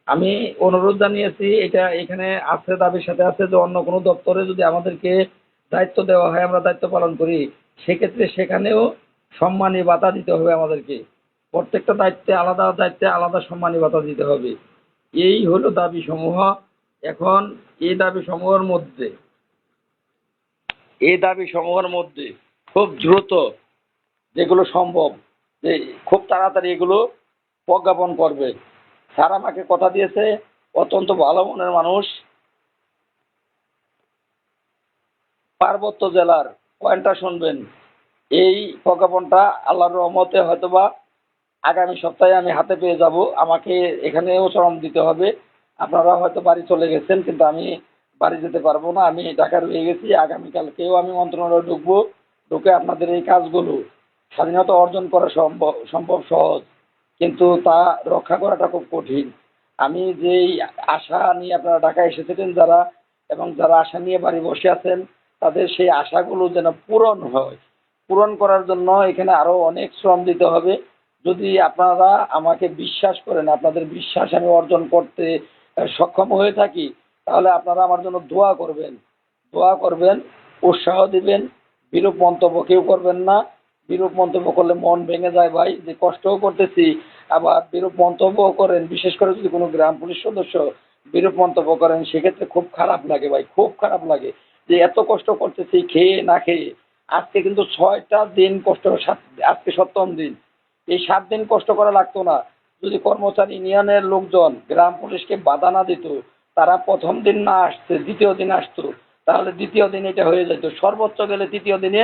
আমি অনুরোধ জানিয়েছি, এটা এখানে আছে, দাবির সাথে আছে যে অন্য কোনো দপ্তরে যদি আমাদেরকে দায়িত্ব দেওয়া হয়, আমরা দায়িত্ব পালন করি, সেক্ষেত্রে সেখানেও সম্মানী ভাতা দিতে হবে আমাদেরকে। প্রত্যেকটা দায়িত্বে আলাদা সম্মানী ভাতা দিতে হবে। এই হলো দাবি সমূহ। এখন এই দাবি সমূহের মধ্যে খুব দ্রুত যেগুলো সম্ভব, যে খুব তাড়াতাড়ি এগুলো প্রজ্ঞাপন করবে। স্যার আমাকে কথা দিয়েছে, অত্যন্ত ভালো মনের মানুষ, পার্বত্য জেলার পয়েন্টটা শুনবেন। এই প্রজ্ঞাপনটা আল্লাহর রহমতে হয়তোবা আগামী সপ্তাহে আমি হাতে পেয়ে যাব। আমাকে এখানেও শ্রম দিতে হবে। আপনারা হয়তো বাড়ি চলে গেছেন, কিন্তু আমি বাড়ি যেতে পারবো না, আমি ঢাকা রয়ে গেছি। আগামীকালকেও আমি মন্ত্রণালয়ে ঢুকবো, ঢুকে আপনাদের এই কাজগুলো, স্বাধীনতা অর্জন করা সম্ভব সহজ, কিন্তু তা রক্ষা করাটা খুব কঠিন। আমি যেই আশা নিয়ে আপনারা ঢাকায় এসেছিলেন যারা, এবং যারা আশা নিয়ে বাড়ি বসে আছেন, তাদের সেই আশাগুলো যেন পূরণ হয়, পূরণ করার জন্য এখানে আরো অনেক শ্রম দিতে হবে। যদি আপনারা আমাকে বিশ্বাস করেন, আপনাদের বিশ্বাস আমি অর্জন করতে সক্ষম হয়ে থাকি, তাহলে আপনারা আমার জন্য দোয়া করবেন, উৎসাহ দিবেন। বিরূপ মন্তব্য কেউ করবেন না। বিরূপ মন্তব্য করলে মন ভেঙে যায় ভাই, যে কষ্টও করতেছি, আবার বিরূপ মন্তব্যও করেন। বিশেষ করে যদি কোনো গ্রাম পুলিশ সদস্য বিরূপ মন্তব্য করেন, সেক্ষেত্রে খুব খারাপ লাগে ভাই, খুব খারাপ লাগে যে এত কষ্ট করতেছি খেয়ে না খেয়ে। আজকে কিন্তু 6টা দিন কষ্ট, আজকে 7ম দিন। এই 7 দিন কষ্ট করা লাগতো না, যদি কর্মচারী ইউনিয়নের লোকজন গ্রাম পুলিশকে বাধা না দিত, তারা প্রথম দিন না আসছে দ্বিতীয় দিন আসতো, তাহলে দ্বিতীয় দিন এটা হয়ে যেত, সর্বোচ্চ গেলে তৃতীয় দিনে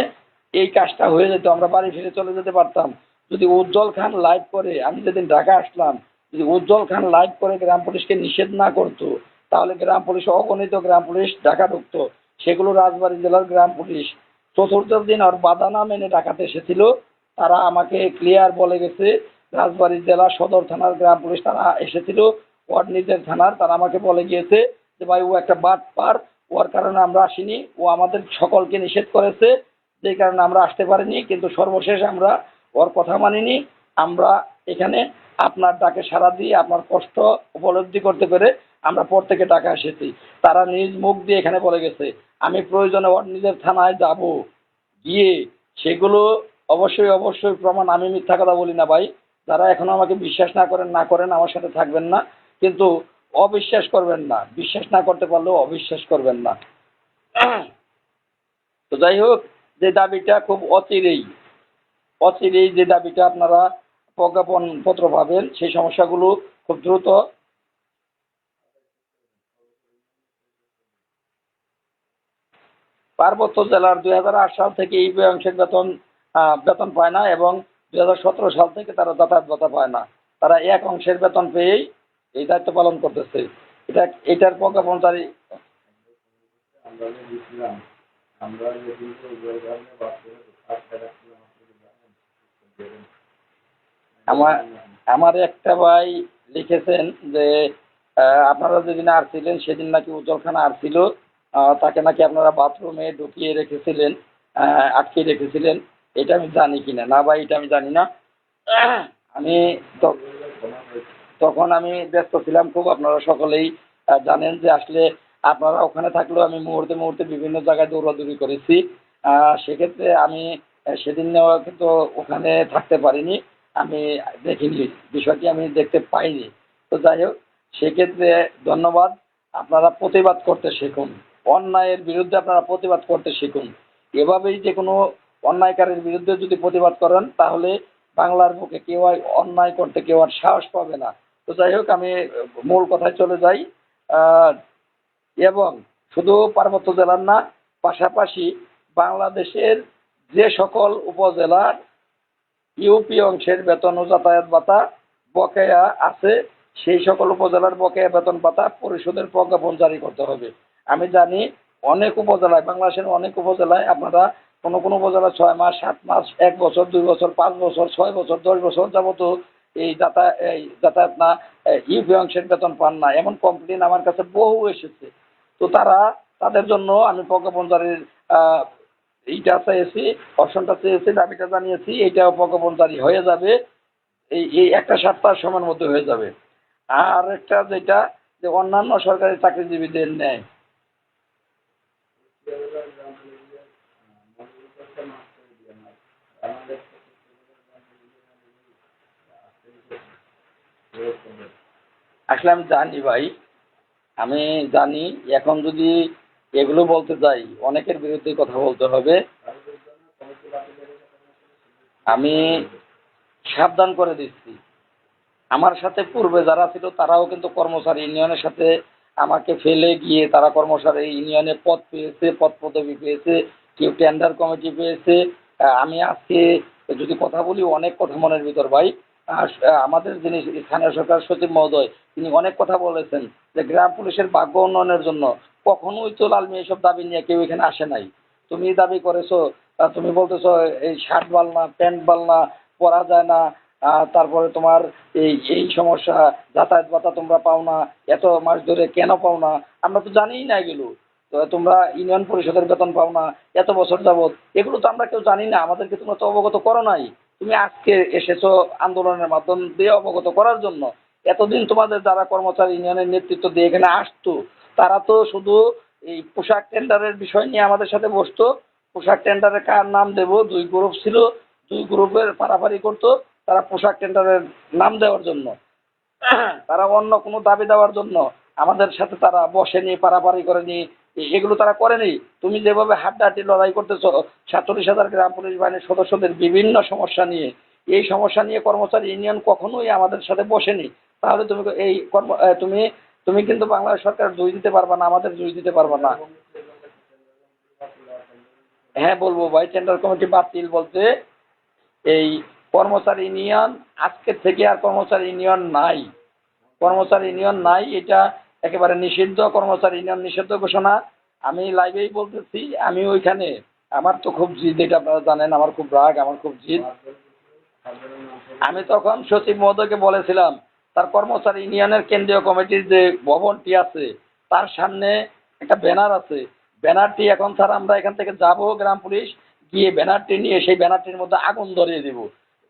এই কাজটা হয়ে যেত, আমরা বাড়ি ফিরে চলে যেতে পারতাম। যদি উজ্জ্বল খান লাইভ করে, আমি যেদিন ঢাকা আসলাম, যদি উজ্জ্বল খান লাইভ করে গ্রাম পুলিশকে নিষেধ না করতো, তাহলে গ্রাম পুলিশ অগণিত গ্রাম পুলিশ ঢাকা ঢুকতো। সেগুলো রাজবাড়ী জেলার গ্রাম পুলিশ চতুর্থ দিন আর বাধা না মেনে ডাকাতে এসেছিল। তারা আমাকে ক্লিয়ার বলে গেছে, রাজবাড়ী জেলা সদর থানার গ্রাম পুলিশ তারা এসেছিল, ওয়ার্ড নিজের থানার, তারা আমাকে বলে গিয়েছে যে ভাই ও একটা বাটপার, ওর কারণে আমরা আসিনি, ও আমাদের সকলকে নিষেধ করেছে, যে কারণে আমরা আসতে পারিনি, কিন্তু সর্বশেষ আমরা ওর কথা মানিনি। আমরা এখানে আপনার ডাকে সাড়া দিয়ে আপনার কষ্ট উপলব্ধি করতে পেরে আমরা পর থেকে ঢাকা এসেছি। তারা নিজ মুখ দিয়ে এখানে বলে গেছে। আমি প্রয়োজনে ওর নিজের থানায় যাব, গিয়ে সেগুলো অবশ্যই অবশ্যই প্রমাণ, আমি মিথ্যা কথা বলি না ভাই। যারা এখনো আমাকে বিশ্বাস না করেন আমার সাথে থাকবেন না, কিন্তু অবিশ্বাস করবেন না, বিশ্বাস না করতে পারলেও অবিশ্বাস করবেন না। তো যাই হোক, যে দাবিটা খুব অচিরেই যে দাবিটা আপনারা প্রজ্ঞাপন পত্র পাবেন, সেই সমস্যাগুলো খুব দ্রুত। পার্বত্য জেলার 2008 সাল থেকে এই অংশের বেতন পায় না, এবং 2017 সাল থেকে তারা যাতায়াত ভাতা পায় না। তারা এক অংশের বেতন পেয়েই এই দায়িত্ব পালন করতেছে। এটার প্রজ্ঞাপন জারি। আমার আমার একটা ভাই লিখেছেন যে আপনারা যেদিন আসছিলেন সেদিন নাকি উজ্জ্বল খান আসছিল, তাকে নাকি আপনারা বাথরুমে ঢুকিয়ে রেখেছিলেন, আটকে রেখেছিলেন। এটা আমি জানি কিনা, না ভাই এটা আমি জানি না। আমি তো তখন আমি ব্যস্ত ছিলাম খুব, আপনারা সকলেই জানেন যে আসলে আপনারা ওখানে থাকলেও আমি মুহূর্তে মুহূর্তে বিভিন্ন জায়গায় দৌড়াদৌড়ি করেছি। সেক্ষেত্রে আমি সেদিনেও কিন্তু ওখানে থাকতে পারিনি, আমি দেখিনি, বিষয়টি আমি দেখতে পাইনি। তো যাই হোক, সেক্ষেত্রে ধন্যবাদ। আপনারা প্রতিবাদ করতে শিখুন, অন্যায়ের বিরুদ্ধে আপনারা প্রতিবাদ করতে শিখুন। এভাবেই যে কোনো অন্যায়কারীর বিরুদ্ধে যদি প্রতিবাদ করেন, তাহলে বাংলার বুকে কেউ আর অন্যায় করতে কেউ আর সাহস পাবে না। তো যাই হোক, আমি মূল কথায় চলে যাই। আহ, এবং শুধু পার্বত্য জেলার না, পাশাপাশি বাংলাদেশের যে সকল উপজেলার ইউপি অংশের বেতন ও যাতায়াত ভাতা বকেয়া আছে, সেই সকল উপজেলার বকেয়া বেতন ভাতা পরিশোধের প্রজ্ঞাপন জারি করতে হবে। আমি জানি অনেক উপজেলায়, বাংলাদেশের অনেক উপজেলায় আপনারা কোনো কোনো উপজেলায় 6 মাস, 7 মাস, 1 বছর, 2 বছর, 5 বছর, 6 বছর, 10 বছর যাবত যাতায়াত না, ইউপি অংশের বেতন পান না, এমন কমপ্লেন আমার কাছে বহু এসেছে। তো তাদের জন্য আমি প্রজ্ঞাপন জারির এইটা চেয়েছি, অপশনটা চেয়েছি, দাবিটা জানিয়েছি, এইটা প্রজ্ঞাপন জারি হয়ে যাবে, এই এই একটা সপ্তাহ সময়ের মধ্যে হয়ে যাবে। আর একটা যেটা, যে অন্যান্য সরকারি চাকরিজীবীদের ন্যায় আসলে আমি জানি ভাই, আমি জানি, এখন যদি এগুলো বলতে যাই অনেকের বিরুদ্ধে কথা বলতে হবে। আমি সাবধান করে দিচ্ছি, আমার সাথে পূর্বে যারা ছিল তারাও কিন্তু কর্মচারী ইউনিয়নের সাথে আমাকে ফেলে গিয়ে তারা কর্মচারী ইউনিয়নে পদ পেয়েছে, পদ পদবি পেয়েছে, কেউ টেন্ডার কমিটি পেয়েছে। আমি আজকে যদি কথা বলি, অনেক কথা মনের ভিতর ভাই। আমাদের যিনি স্থানীয় সরকার সচিব মহোদয়, তিনি অনেক কথা বলেছেন যে গ্রাম পুলিশের ভাগ্য উন্নয়নের জন্য। কখনোই তো লালমি এইসব দাবি নিয়ে কেউ এখানে আসে নাই। তুমি দাবি করেছো, তুমি বলতেছো এই শার্ট বালনা, প্যান্ট বালনা পরা যায় না, তারপরে তোমার এই এই সমস্যা, যাতায়াত ভাতা তোমরা পাও না, এত মাস ধরে কেন পাও না, আমরা তো জানিই না এগুলো। তো তোমরা ইউনিয়ন পরিষদের বেতন পাও না এত বছর যাবৎ, এগুলো তো আমরা কেউ জানি না, আমাদেরকে তোমরা তো অবগত করো নাই। তুমি আজকে এসেছো আন্দোলনের মাধ্যম দিয়ে অবগত করার জন্য। এতদিন তোমাদের যারা কর্মচারী ইউনিয়নের নেতৃত্ব দিয়ে এখানে আসতো, তারা তো শুধু এই পোশাক টেন্ডারের বিষয় নিয়ে আমাদের সাথে বসতো। পোশাক টেন্ডারে কার নাম দেব, 2 গ্রুপ ছিল, 2 গ্রুপের পারাপারি করতো তারা পোশাক টেন্ডারের নাম দেওয়ার জন্য। তারা অন্য কোনো দাবি দেওয়ার জন্য আমাদের সাথে তারা বসেনি, পারাপারি করেনি, এগুলো তারা করেনি। তুমি যেভাবে হাড্ডাহাড্ডি লড়াই করতেছো 47,000 গ্রাম পুলিশ বাহিনীর সদস্যদের বিভিন্ন সমস্যা নিয়ে, এই সমস্যা নিয়ে কর্মচারী ইউনিয়ন কখনোই আমাদের সাথে বসেনি। তাহলে তুমি এই তুমি তুমি কিন্তু বাংলাদেশ সরকার দোষ দিতে পারবা না, আমাদের দোষ দিতে পারবা না। হ্যাঁ বলবো ভাই, টেন্ডার কমিটি বাতিল বলতে এই কর্মচারী ইউনিয়ন আজকের থেকে আর কর্মচারী ইউনিয়ন নাই। কর্মচারী ইউনিয়ন নাই, এটা একেবারে নিষিদ্ধ। কর্মচারী ইউনিয়ন নিষিদ্ধ ঘোষণা। আমি লাইভেই বলতেছি, আমি ওইখানে আমার তো খুব জিদ, এটা আপনারা জানেন, আমার খুব রাগ, আমার খুব জিদ। আমি তখন সচিব মহোদয়কে বলেছিলাম তার কর্মচারী ইউনিয়নের কেন্দ্রীয় কমিটির যে ভবনটি আছে তার সামনে একটা ব্যানার আছে, ব্যানারটি এখন স্যার আমরা এখান থেকে যাব গ্রাম পুলিশ গিয়ে ব্যানারটি নিয়ে সেই ব্যানারটির মধ্যে আগুন ধরিয়ে দিব,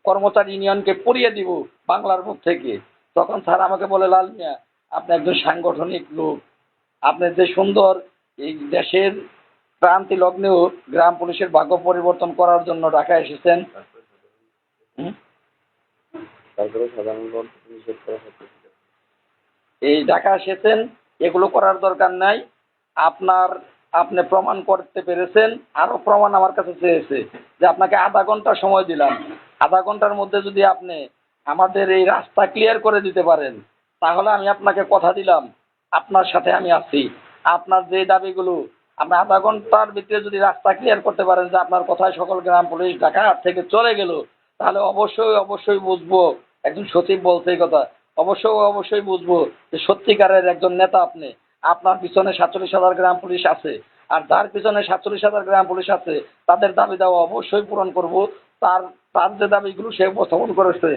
কর্মচারী ইউনিয়নকে পুড়িয়ে দিব বাংলার মুখ থেকে। তখন স্যার আমাকে বলে, লাল মিয়া আপনি একজন সাংগঠনিক লোক, আপনি যে সুন্দর এই দেশের ক্রান্তি লগ্নেও গ্রাম পুলিশের ভাগ্য পরিবর্তন করার জন্য ঢাকা এসেছেন। তারপরে সাধারণ নিষেধ করা হচ্ছে। এই ঢাকা এসেছেন, এগুলো করার দরকার নাই। আপনি প্রমাণ করতে পেরেছেন, আরো প্রমাণ আমার কাছে চেয়েছে যে আপনাকে আধা ঘন্টা সময় দিলাম, আধা ঘন্টার মধ্যে যদি আপনি আমাদের এই রাস্তা ক্লিয়ার করে দিতে পারেন তাহলে আমি আপনাকে কথা দিলাম আপনার সাথে আমি আছি। আপনার যে দাবিগুলো আপনি আধা ঘন্টার ভিতরে যদি রাস্তা ক্লিয়ার করতে পারেন যে আপনার কথায় সকল গ্রাম পুলিশ ঢাকা থেকে চলে গেল, তাহলে অবশ্যই অবশ্যই বুঝবো, একজন সচিব বলছে এই কথা, অবশ্যই বুঝবো যে সত্যিকারের একজন নেতা আপনি। আপনার পিছনে 47,000 গ্রাম পুলিশ আছে, আর যার পিছনে 47,000 গ্রাম পুলিশ আছে তাদের দাবি দেওয়া অবশ্যই পূরণ করব। তার তার যে দাবিগুলো সে উপস্থাপন করেছে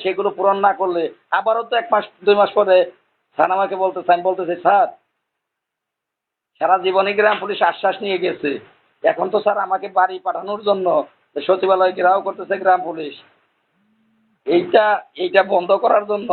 সেগুলো পূরণ না করলে আবারও তো 1 মাস 2 মাস পরে স্যার আমাকে বলতেছে, আমি বলতেছি স্যার সারা জীবনই গ্রাম পুলিশ আশ্বাস নিয়ে গেছে, এখন তো স্যার আমাকে বাড়ি পাঠানোর জন্য সচিবালয় ঘেরাও করতেছে গ্রাম পুলিশ। এইটা এইটা বন্ধ করার জন্য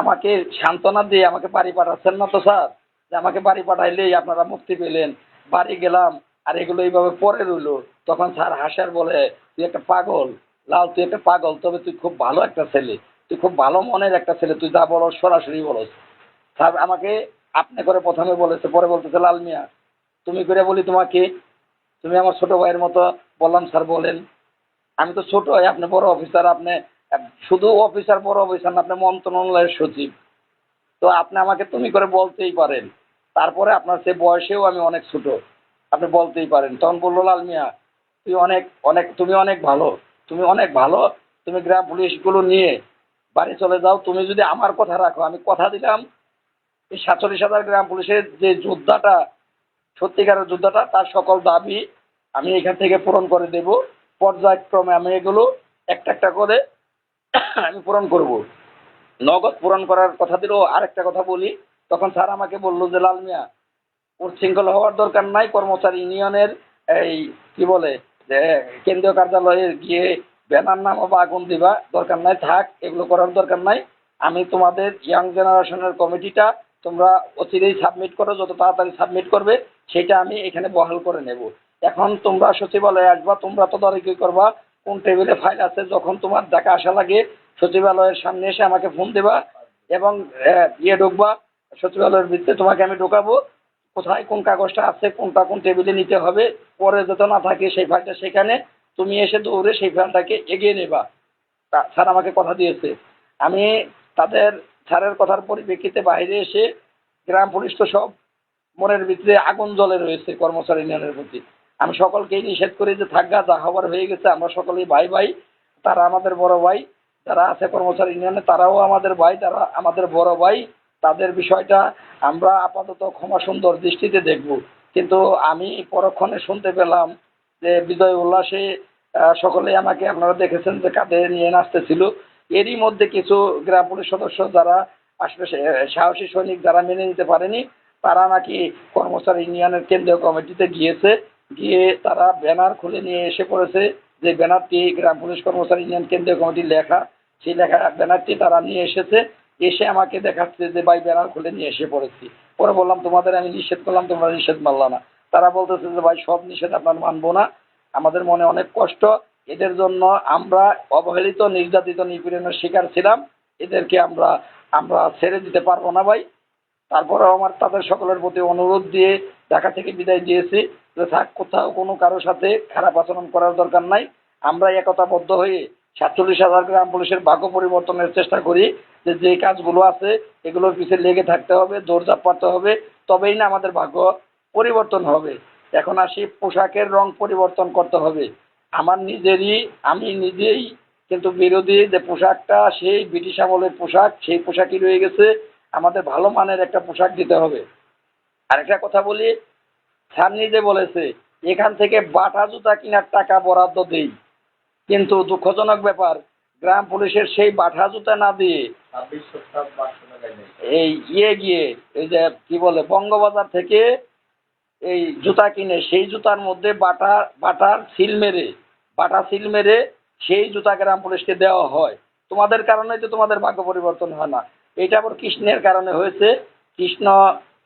আমাকে সান্ত্বনা দিয়ে আমাকে বাড়ি পাঠাচ্ছেন না তো স্যার, যে আমাকে বাড়ি পাঠাইলেই আপনারা মুক্তি পেলেন। বাড়ি গেলাম আর এগুলো এইভাবে পড়ে রইলো। তখন স্যার হাসার বলে, তুই একটা পাগল লাল, তুই একটা পাগল, তবে তুই খুব ভালো একটা ছেলে, তুই খুব ভালো মনের একটা ছেলে, তুই যা বলো সরাসরি বলস। স্যার আমাকে আপনি করে প্রথমে বলেছে, পরে বলতেছে লাল মিয়া তুমি করে বলি তোমাকে, তুমি আমার ছোট ভাইয়ের মতো। বললাম স্যার বলেন। আমি তো ছোট, আপনি বড় অফিসার, আপনি শুধু অফিসার, বড় অফিসার না, আপনি মন্ত্রণালয়ের সচিব, তো আপনি আমাকে তুমি করে বলতেই পারেন। তারপরে আপনার সে বয়সেও আমি অনেক ছোট, আপনি বলতেই পারেন। তখন বললো লাল মিয়া তুই অনেক অনেক তুমি অনেক ভালো, তুমি অনেক ভালো, তুমি গ্রাম পুলিশগুলো নিয়ে বাড়ি চলে যাও। তুমি যদি আমার কথা রাখো, আমি কথা দিলাম এই 47,000 গ্রাম পুলিশের যে যোদ্ধাটা, সত্যিকারের যোদ্ধাটা, তার সকল দাবি আমি এখান থেকে পূরণ করে দেব। পর্যায়ক্রমে আমি এগুলো একটা একটা করে আমি পূরণ করব। নগদ পূরণ করার কথা দিলেও আরেকটা কথা বলি, তখন স্যার আমাকে বললো যে লাল মিয়া উচ্ছৃঙ্খল হওয়ার দরকার নাই, কর্মচারী ইউনিয়নের এই কি বলে যে কেন্দ্রীয় কার্যালয়ে গিয়ে ব্যানার নামা বা আগুন দিবা দরকার নাই, থাক, এগুলো করার দরকার নাই। আমি তোমাদের ইয়াং জেনারেশনের কমিটিটা তোমরা অচিরেই সাবমিট করো, যত তাড়াতাড়ি সাবমিট করবে সেটা আমি এখানে বহাল করে নেব। এখন তোমরা সচিবালয়ে আসবা, তোমরা তদারকি করবা কোন টেবিলে ফাইল আছে, যখন তোমার দেখা আসা লাগে সচিবালয়ের সামনে এসে আমাকে ফোন দেবা এবং ঢুকবা সচিবালয়ের ভিতরে, তোমাকে আমি ঢোকাবো, কোথায় কোন কাগজটা আছে, কোনটা কোন টেবিলে নিতে হবে, পরে যত না থাকে সেই ফাইলটা সেখানে, তুমি এসে দৌড়ে সেই ফাইলটাকে এগিয়ে নেবা। স্যার আমাকে কথা দিয়েছে। আমি তাদের স্যারের কথার পরিপ্রেক্ষিতে বাইরে এসে গ্রাম পুলিশ তো সব মনের ভিতরে আগুন জ্বলে রয়েছে কর্মচারী ইউনিয়নের প্রতি। আমি সকলকেই নিষেধ করি যে থাকগা, যা হবার হয়ে গেছে, আমরা সকলেই ভাই ভাই, তারা আমাদের বড় ভাই, যারা আছে কর্মচারী ইউনিয়নে তারাও আমাদের ভাই, তারা আমাদের বড় ভাই। তাদের বিষয়টা আমরা আপাতত ক্ষমা সুন্দর দৃষ্টিতে দেখব। কিন্তু আমি পরক্ষণে শুনতে পেলাম যে বিজয় উল্লাসে সকলেই আমাকে, আপনারা দেখেছেন যে কাঁধে নিয়ে নাচতেছিল। এরই মধ্যে কিছু গ্রাম পুলিশ সদস্য যারা আসলে সাহসী সৈনিক, যারা মেনে নিতে পারেনি, তারা নাকি কর্মচারী ইউনিয়নের কেন্দ্রীয় কমিটিতে গিয়েছে, গিয়ে তারা ব্যানার খুলে নিয়ে এসে পড়েছে, যে ব্যানারটি গ্রাম পুলিশ কর্মচারী ইউনিয়ন কেন্দ্রীয় কমিটির লেখা, সেই লেখা ব্যানারটি তারা নিয়ে এসেছে, এসে আমাকে দেখাচ্ছে যে ভাই ব্যানার খুলে নিয়ে এসে পড়েছি। পরে বললাম তোমাদের আমি নিষেধ করলাম, তোমরা নিষেধ মানলা না। তারা বলতেছে যে ভাই সব নিষেধ আপনার মানবো না, আমাদের মনে অনেক কষ্ট, এদের জন্য আমরা অবহেলিত, নির্যাতিত, নিপীড়নের শিকার ছিলাম, এদেরকে আমরা আমরা ছেড়ে দিতে পারবো না ভাই। তারপরেও আমার তাদের সকলের প্রতি অনুরোধ দিয়ে ঢাকা থেকে বিদায় দিয়েছি যে থাক, কোথাও কোনো কারোর সাথে খারাপ আচরণ করার দরকার নাই, আমরা একতাবদ্ধ হয়ে 47,000 গ্রাম পুলিশের ভাগ্য পরিবর্তনের চেষ্টা করি, যে কাজগুলো আছে এগুলোর পিছিয়ে লেগে থাকতে হবে, দৌড়ঝাঁপ করতে হবে, তবেই না আমাদের ভাগ্য পরিবর্তন হবে। এখন আসি পোশাকের রং পরিবর্তন করতে হবে। আমি নিজেই কিন্তু বিরোধী, যে পোশাকটা সেই ব্রিটিশ আমলের পোশাক, সেই পোশাকই রয়ে গেছে। আমাদের ভালো মানের একটা পোশাক দিতে হবে। আরেকটা কথা বলি, স্যার নিজে বলেছে এখান থেকে বাটা জুতা কেনার টাকা বরাদ্দ দেই, কিন্তু দুঃখজনক ব্যাপার গ্রাম পুলিশের সেই বাটা জুতা না দিয়ে এই গিয়ে এই যে কি বলে বঙ্গবাজার থেকে এই জুতা কিনে সেই জুতার মধ্যে বাটা সিল মেরে সেই জুতা গ্রাম পুলিশকে দেওয়া হয়। তোমাদের কারণেই তো তোমাদের ভাগ্য পরিবর্তন হয় না। এটা আবার কৃষ্ণের কারণে হয়েছে। কৃষ্ণ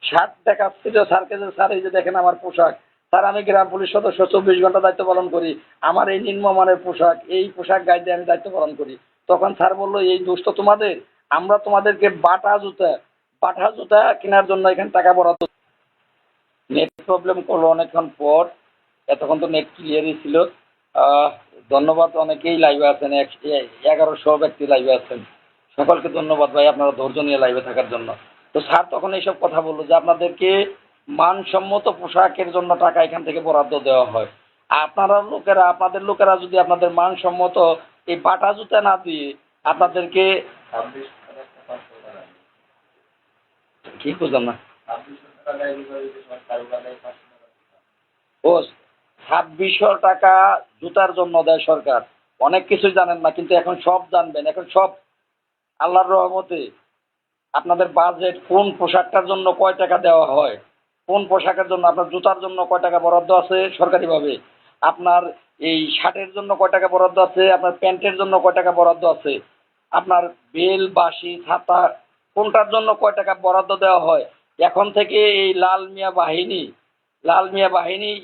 শার্ট দেখাচ্ছিল স্যারকে, যে স্যার এই যে দেখেন আমার পোশাক, স্যার আমি গ্রাম পুলিশ সদস্য 24 ঘন্টা দায়িত্ব পালন করি, আমার এই নিম্নমানের পোশাক, এই পোশাক গায়ে দিয়ে আমি দায়িত্ব পালন করি। তখন স্যার বললো এই দোষ তো তোমাদের, আমরা তোমাদেরকে বাটা জুতা কেনার জন্য এখানে টাকা বরাদ্দ। নেট প্রবলেম করলো অনেকক্ষণ পর, এতক্ষণ তো নেট ক্লিয়ারই ছিল। আহ, ধন্যবাদ, অনেকেই লাইভে আছেন, 1100 ব্যক্তি লাইভে আছেন। সকলকে ধন্যবাদ ভাই আপনারা ধৈর্য নিয়ে লাইভে থাকার জন্য। তো স্যার তখন এইসব কথা বললো যে আপনাদেরকে মানসম্মত পোশাকের জন্য টাকা এখান থেকে বরাদ্দ দেওয়া হয়। আপনাদের লোকেরা যদি আপনাদের মানসম্মত এই বাটা জুতা না দিয়ে আপনাদেরকে কি বুঝলাম না। ও, 2600 টাকা জুতার জন্য দেয় সরকার। অনেক কিছু জানেন না, কিন্তু এখন সব জানবেন। এখন সব আল্লাহর রহমতে আপনাদের বাজেট, কোন পোশাকটার জন্য কয় টাকা দেওয়া হয়, কোন পোশাকের জন্য, আপনার জুতার জন্য কয় টাকা বরাদ্দ আছে সরকারিভাবে, আপনার এই শার্টের জন্য কয় টাকা বরাদ্দ আছে, আপনার প্যান্টের জন্য কয় টাকা বরাদ্দ আছে, আপনার বেল, বাঁশি, ছাতা কোনটার জন্য কয় টাকা বরাদ্দ দেওয়া হয়। এখন থেকে এই লাল মিয়া বাহিনী,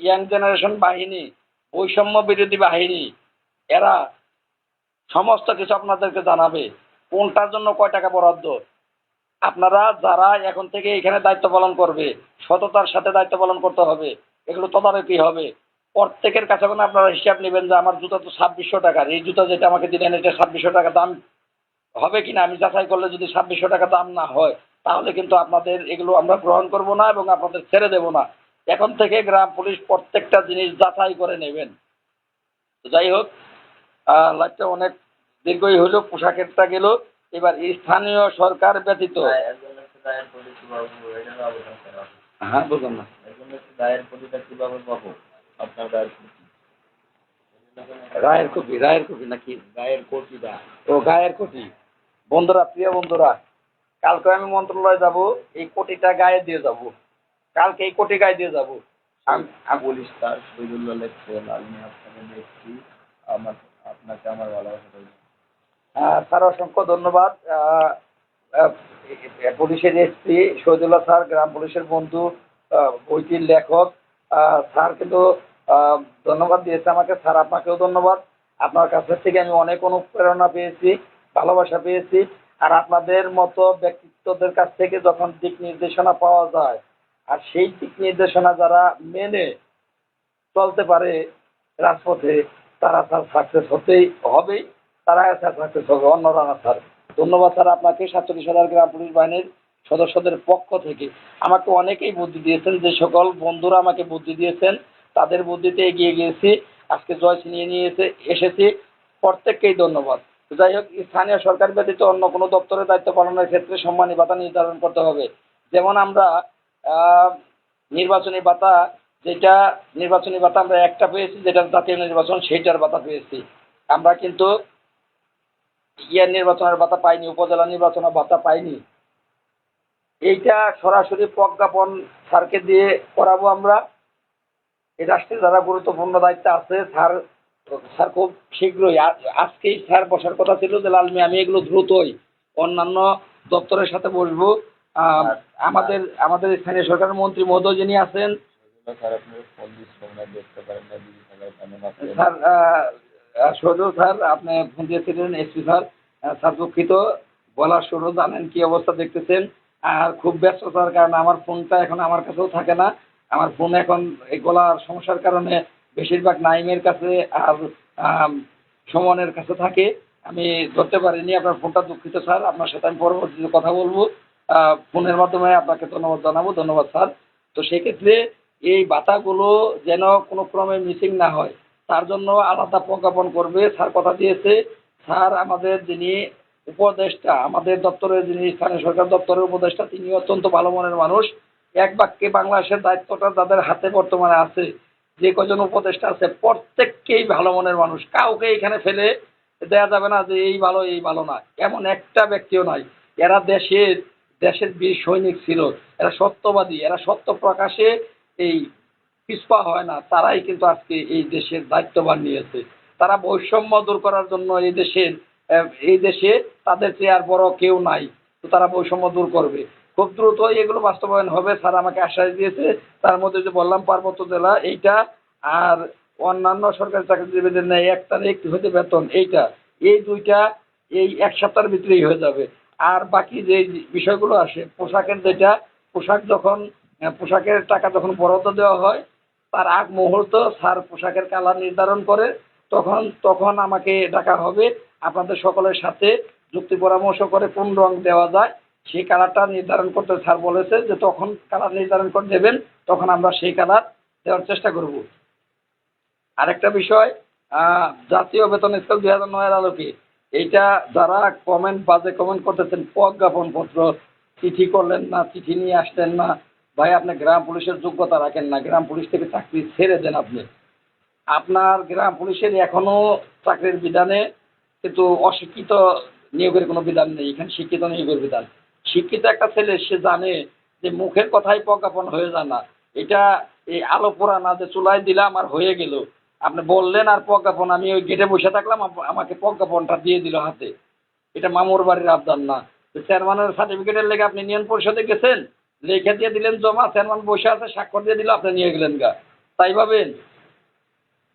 ইয়াং জেনারেশন বাহিনী, বৈষম্য বিরোধী বাহিনী, এরা সমস্ত কিছু আপনাদেরকে জানাবে কোনটার জন্য কয় টাকা বরাদ্দ। আপনারা যারা এখন থেকে এখানে দায়িত্ব পালন করবে, সততার সাথে দায়িত্ব পালন করতে হবে, এগুলো তদারকি হবে। প্রত্যেকের কাছে কোনো আপনারা হিসাব নেবেন যে আমার জুতা তো 2600 টাকার, এই জুতা যেটা আমাকে দিলেন এটা 2600 টাকা দাম হবে কিনা, আমি যাচাই করলে যদি 2600 টাকা দাম না হয় তাহলে কিন্তু আপনাদের এগুলো আমরা গ্রহণ করব না এবং আপনাদের ছেড়ে দেব না। এখন থেকে গ্রাম পুলিশ প্রত্যেকটা জিনিস যাচাই করে নেবেন। তো যাই হোক, লাইভটা অনেক দীর্ঘই হলো, পোশাকেরটা গেল। এবার স্থানীয় সরকার ব্যতীত, হ্যাঁ বুঝলাম না, রায়ের কপি নাকি গায়ের কপি। বন্ধুরা, প্রিয় বন্ধুরা, কালকে আমি মন্ত্রণালয়ে যাব, এই কোটিটা গায়ে দিয়ে যাব, কালকে এই কোটি গায়ে দিয়ে যাব। পুলিশ স্যার শহীদুল্লাহ লেখছেন, আমি আপনাকে দেখছি, আপনাকে আমার ভালোবাসা রইল। স্যার অসংখ্য ধন্যবাদ। পুলিশের এসপি শহীদুল্লাহ স্যার, গ্রাম পুলিশের বন্ধু, বইটির লেখক। স্যার কিন্তু ধন্যবাদ দিয়েছে আমাকে। স্যার আপনাকেও ধন্যবাদ। আপনার কাছ থেকে আমি অনেক অনুপ্রেরণা পেয়েছি, ভালোবাসা পেয়েছি। আর আপনাদের মতো ব্যক্তিত্বদের কাছ থেকে যখন দিক নির্দেশনা পাওয়া যায়, আর সেই দিক নির্দেশনা যারা মেনে চলতে পারে রাজপথে, তারা স্যার সাকসেস হবেই, তারা স্যার সাকসেস হবে, অন্যরা না স্যার। ধন্যবাদ স্যার আপনাকে 47,000 গ্রাম পুলিশ বাহিনীর সদস্যদের পক্ষ থেকে। আমাকে অনেকেই বুদ্ধি দিয়েছেন, যে সকল বন্ধুরা আমাকে বুদ্ধি দিয়েছেন তাদের বুদ্ধিতে এগিয়ে গিয়েছি, আজকে জয় ছিনিয়ে নিয়ে এসেছি। প্রত্যেককেই ধন্যবাদ। যাই হোক, স্থানীয় সরকার ব্যতীত অন্য কোনো দপ্তরে দায়িত্ব পালনের ক্ষেত্রে সম্মানী ভাতা নির্ধারণ করতে হবে। যেমন আমরা নির্বাচনী ভাতা, আমরা একটা পেয়েছি, যেটা জাতীয় নির্বাচন, সেইটার ভাতা পেয়েছি। আমরা কিন্তু নির্বাচনের ভাতা পাইনি, উপজেলা নির্বাচনের ভাতা পাইনি। এইটা সরাসরি প্রজ্ঞাপন স্যারকে দিয়ে করাবো আমরা। এই রাষ্ট্রের যারা গুরুত্বপূর্ণ দায়িত্বে আছে, স্যার খুব শীঘ্রই, আজকেই স্যার বসার কথা ছিল যে লাল মিয়া, আমি এগুলো দ্রুতই অন্যান্য দপ্তরের সাথে বসবো। আমাদের স্থানীয় সরকারের মন্ত্রী মহোদয় যিনি আছেন, স্যার সজল স্যার, আপনি ফোন দিয়েছিলেন, এসপি স্যার। স্যার দুঃখিত, বলার শুরু জানেন কি অবস্থা দেখতেছেন। আর খুব ব্যস্ত স্যার, কারণ আমার ফোনটা এখন আমার কাছেও থাকে না। আমার ফোন এখন এই গলার সমস্যার কারণে বেশিরভাগ নাইমের কাছে আর সুমনের কাছে থাকে। আমি ধরতে পারিনি আপনার ফোনটা, দুঃখিত স্যার। আপনার সাথে আমি পরবর্তীতে কথা বলবো। ফোনের মাধ্যমে আপনাকে ধন্যবাদ জানাবো। ধন্যবাদ স্যার। তো সেক্ষেত্রে এই ভাতাগুলো যেন কোনো ক্রমে মিসিং না হয়, তার জন্য আলাদা প্রজ্ঞাপন করবে। স্যার কথা দিয়েছে। স্যার আমাদের যিনি উপদেষ্টা, আমাদের দপ্তরের যিনি স্থানীয় সরকার দপ্তরের উপদেষ্টা, তিনি অত্যন্ত ভালো মনের মানুষ। এক বাক্যে বাংলাদেশের দায়িত্বটা যাদের হাতে বর্তমানে আছে, যে কজন উপদেষ্টা আছে, প্রত্যেককেই ভালো মনের মানুষ। কাউকে এখানে ফেলে দেয়া যাবে না যে এই ভালো এই ভালো না, এমন একটা ব্যক্তিও নাই। এরা দেশের দেশের বীর সৈনিক ছিল। এরা সত্যবাদী, এরা সত্য প্রকাশে এই পিছপা হয় না। তারাই কিন্তু আজকে এই দেশের দায়িত্বভার নিয়েছে। তারা বৈষম্য দূর করার জন্য এই দেশে তাদের চেয়ে আর বড় কেউ নাই। তো তারা বৈষম্য দূর করবে। খুব দ্রুতই এগুলো বাস্তবায়ন হবে। স্যার আমাকে আশ্বাস দিয়েছে। তার মধ্যে যে বললাম পার্বত্য জেলা এইটা, আর অন্যান্য সরকারি চাকরিজীবীদের নেই 1 তারিখ হতে বেতন, এইটা, এই দুইটা এই 1 সপ্তাহের ভিতরেই হয়ে যাবে। আর বাকি যে বিষয়গুলো আসে, পোশাকের যেটা, পোশাক যখন পোশাকের টাকা যখন বরাদ্দ দেওয়া হয়, তার আগ মুহূর্ত স্যার পোশাকের কালার নির্ধারণ করে। তখন তখন আমাকে ডাকা হবে। আপনাদের সকলের সাথে যুক্তি পরামর্শ করে কোন রং দেওয়া যায় সেই কালারটা নির্ধারণ করতে স্যার বলেছে, যে তখন কালার নির্ধারণ করে দেবেন, তখন আমরা সেই কালার দেওয়ার চেষ্টা করব। আরেকটা বিষয়, জাতীয় বেতন স্কেল 2009 আলোকে এইটা যারা বাজে কমেন্ট করতেছেন, প্রজ্ঞাপন পত্র চিঠি করলেন না, চিঠি নিয়ে আসলেন না, ভাই আপনি গ্রাম পুলিশের যোগ্যতা রাখেন না, গ্রাম পুলিশ থেকে চাকরি ছেড়ে দেন। আপনার গ্রাম পুলিশের এখনো চাকরির বিধানে কিন্তু অশিক্ষিত নিয়োগের কোনো বিধান নেই। এখানে শিক্ষিত নিয়োগের বিধান। শিক্ষিত একটা ছেলে সে জানে যে মুখের কথাই প্রজ্ঞাপন হয়ে যায় না। এটা এই আলো পোড়া না যে চুলায় দিলাম আর হয়ে গেল। আপনি বললেন আর প্রজ্ঞাপন, আমি ওই গেটে বসে থাকলাম, আমাকে প্রজ্ঞাপনটা দিয়ে দিল হাতে। এটা মামুর বাড়ির আবদার না। তো চেয়ারম্যানের সার্টিফিকেটের লেগে আপনি ইউনিয়ন পরিষদে গেছেন, লিখে দিয়ে দিলেন জমা, চেয়ারম্যান বসে আছে স্বাক্ষর দিয়ে দিল, আপনি নিয়ে গেলেন গা। তাই ভাবেন?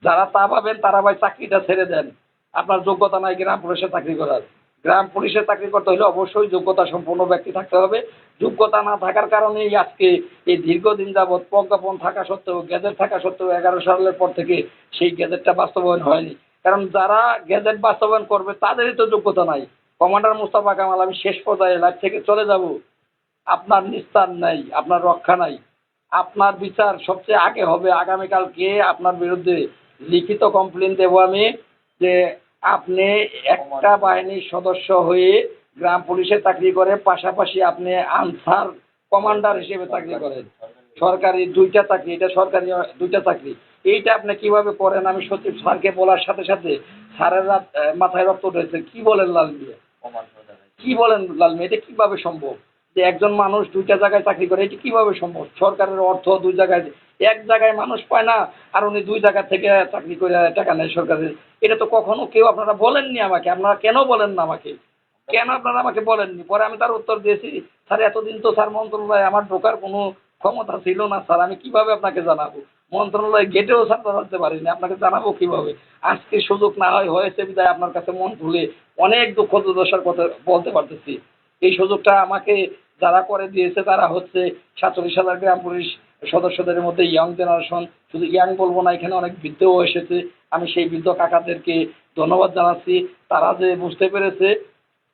যারা তা ভাবেন তারা ভাই চাকরিটা ছেড়ে দেন। আপনার যোগ্যতা নাই গ্রাম পুলিশে চাকরি করার। গ্রাম পুলিশে চাকরি করতে হলে অবশ্যই যোগ্যতা সম্পন্ন ব্যক্তি থাকতে হবে। যোগ্যতা না থাকার কারণেই আজকে এই দীর্ঘদিন যাবৎ প্রজ্ঞাপন থাকা সত্ত্বেও, গেজেট থাকা সত্ত্বেও 11 সালের পর থেকে সেই গেজেটটা বাস্তবায়ন হয়নি। কারণ যারা গেজেট বাস্তবায়ন করবে তাদেরই তো যোগ্যতা নাই। কমান্ডার মুস্তাফা কামাল, আমি শেষ পর্যায়ে লাইফ থেকে চলে যাব, আপনার নিস্তার নাই, আপনার রক্ষা নাই। আপনার বিচার সবচেয়ে আগে হবে। আগামীকালকে আপনার বিরুদ্ধে লিখিত কমপ্লেন দেবো আমি, যে আপনি একটা বাহিনীর সদস্য হয়ে গ্রাম পুলিশে চাকরি করে, পাশাপাশি আপনি আনসার কমান্ডার হিসেবে চাকরি করেন। সরকারি 2টা চাকরি, এটা সরকারি 2টা চাকরি। এইটা আপনি কিভাবে করেন? আমি সচিব স্যারকে বলার সাথে সাথে স্যারের মাথায় রক্ত উঠেছে। কি বলেন লাল মিয়া? কি বলেন লাল মিয়া? এটা কিভাবে সম্ভব যে একজন মানুষ 2টা জায়গায় চাকরি করে? এটা কিভাবে সম্ভব? সরকারের অর্থ 2 জায়গায়, এক জায়গায় মানুষ পায় না, আর উনি 2 জায়গা থেকে চাকরি করে টাকা নেয় সরকারের। এটা তো কখনো কেউ আপনারা বলেননি আমাকে। আপনারা কেন বলেন না আমাকে? কেন আপনারা আমাকে বলেননি? পরে আমি তার উত্তর দিয়েছি, স্যার এতদিন তো স্যার মন্ত্রণালয়ে আমার ঢোকার কোনো ক্ষমতা ছিল না স্যার, আমি কিভাবে আপনাকে জানাবো? মন্ত্রণালয়ে গেটেও স্যার দাঁড়াতে পারিনি, আপনাকে জানাবো কিভাবে? আজকে সুযোগ না হয় হয়েছে বিদায় আপনার কাছে মন খুলে অনেক দুঃখ দুর্দশার কথা বলতে পারতেছি। এই সুযোগটা আমাকে যারা করে দিয়েছে তারা হচ্ছে 47,000 গ্রাম পুলিশ সদস্যদের মধ্যে ইয়াং জেনারেশন। শুধু ইয়াং বলবো না, এখানে অনেক বৃদ্ধও এসেছে। আমি সেই বৃদ্ধ কাকাদেরকে ধন্যবাদ জানাচ্ছি। তারা যে বুঝতে পেরেছে,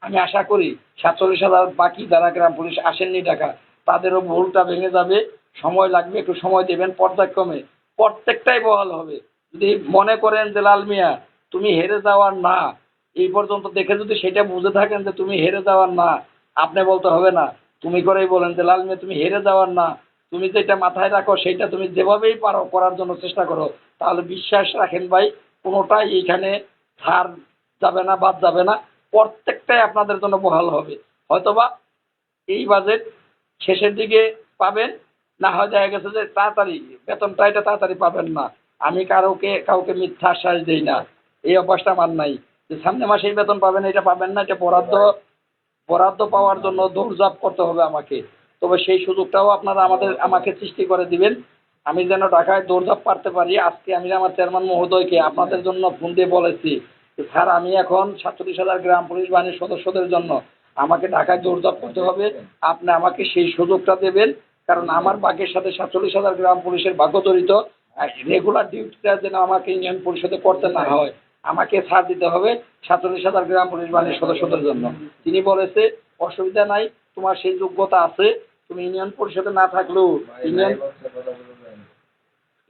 আমি আশা করি 47,000 বাকি যারা গ্রাম পুলিশ আসেননি টাকা, তাদেরও ভুলটা ভেঙে যাবে। সময় লাগবে, একটু সময় দেবেন। পর্যায়ক্রমে প্রত্যেকটাই বহাল হবে। যদি মনে করেন যে লাল মিয়া তুমি হেরে যাওয়ার না, এই পর্যন্ত দেখে যদি সেটা বুঝে থাকেন যে তুমি হেরে যাওয়ার না, আপনি বলতে হবে না, তুমি করেই বলেন যে লাল মিয়া তুমি হেরে যাওয়ার না, তুমি যেটা মাথায় রাখো সেইটা তুমি যেভাবেই পারো করার জন্য চেষ্টা করো। তাহলে বিশ্বাস রাখেন ভাই, কোনোটাই এইখানে ছাড় যাবে না, বাদ যাবে না। প্রত্যেকটাই আপনাদের জন্য বহাল হবে। হয়তোবা এই বাজেট শেষের দিকে পাবেন, না হয় দেখা গেছে যে তাড়াতাড়ি বেতনটা এটা তাড়াতাড়ি পাবেন না। আমি কাউকে মিথ্যা আশ্বাস দেই না। এই অভ্যাসটা আমার নাই যে সামনের মাসেই বেতন পাবেন, এটা পাবেন না। এটা বরাদ্দ বরাদ্দ পাওয়ার জন্য দৌড়ঝাঁপ করতে হবে আমাকে। তবে সেই সুযোগটাও আপনারা আমাকে সৃষ্টি করে দিবেন, আমি যেন ঢাকায় দৌড়ঝাঁপ পারতে পারি। আজকে আমি আমার চেয়ারম্যান মহোদয়কে আপনাদের জন্য ফোন দিয়ে বলেছি যে স্যার আমি এখন 47,000 গ্রাম পুলিশ বাহিনীর সদস্যদের জন্য আমাকে ঢাকায় দৌড়ঝাঁপ করতে হবে, আপনি আমাকে সেই সুযোগটা দেবেন। কারণ আমার ভাগ্যের সাথে 47,000 গ্রাম পুলিশের ভাগ্য জড়িত। রেগুলার ডিউটিটা যেন আমাকে ইউনিয়ন পরিষদে করতে না হয়, আমাকে ছাড় দিতে হবে 47,000 গ্রাম পুলিশ বাহিনীর সদস্যদের জন্য। তিনি বলেছে অসুবিধা নাই, তোমার সেই যোগ্যতা আছে, তুমি ইউনিয়ন পরিষদে না থাকলেও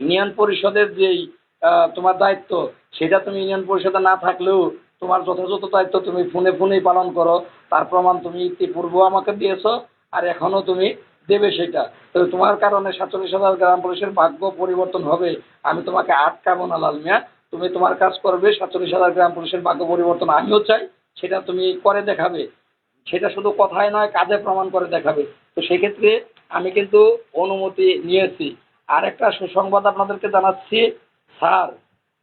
ইউনিয়ন পরিষদের যেই তোমার দায়িত্ব, সেটা তুমি ইউনিয়ন পরিষদে না থাকলেও তোমার যথাযথ দায়িত্ব তুমি ফোনে ফোনেই পালন করো, তার প্রমাণ তুমি ইতিপূর্বে আমাকে দিয়েছো, আর এখনো তুমি দেবে সেটা। তো তোমার কারণে 47,000 গ্রাম পুলিশের ভাগ্য পরিবর্তন হবে, আমি তোমাকে আটকাবো না লাল মিয়া, তুমি তোমার কাজ করবে, 47,000 গ্রাম পুলিশের ভাগ্য পরিবর্তন আমিও চাই, সেটা তুমি করে দেখাবে, সেটা শুধু কথায় নয় কাজে প্রমাণ করে দেখাবে। তো সেক্ষেত্রে আমি কিন্তু অনুমতি নিয়েছি। আর একটা সুসংবাদ আপনাদেরকে জানাচ্ছি, স্যার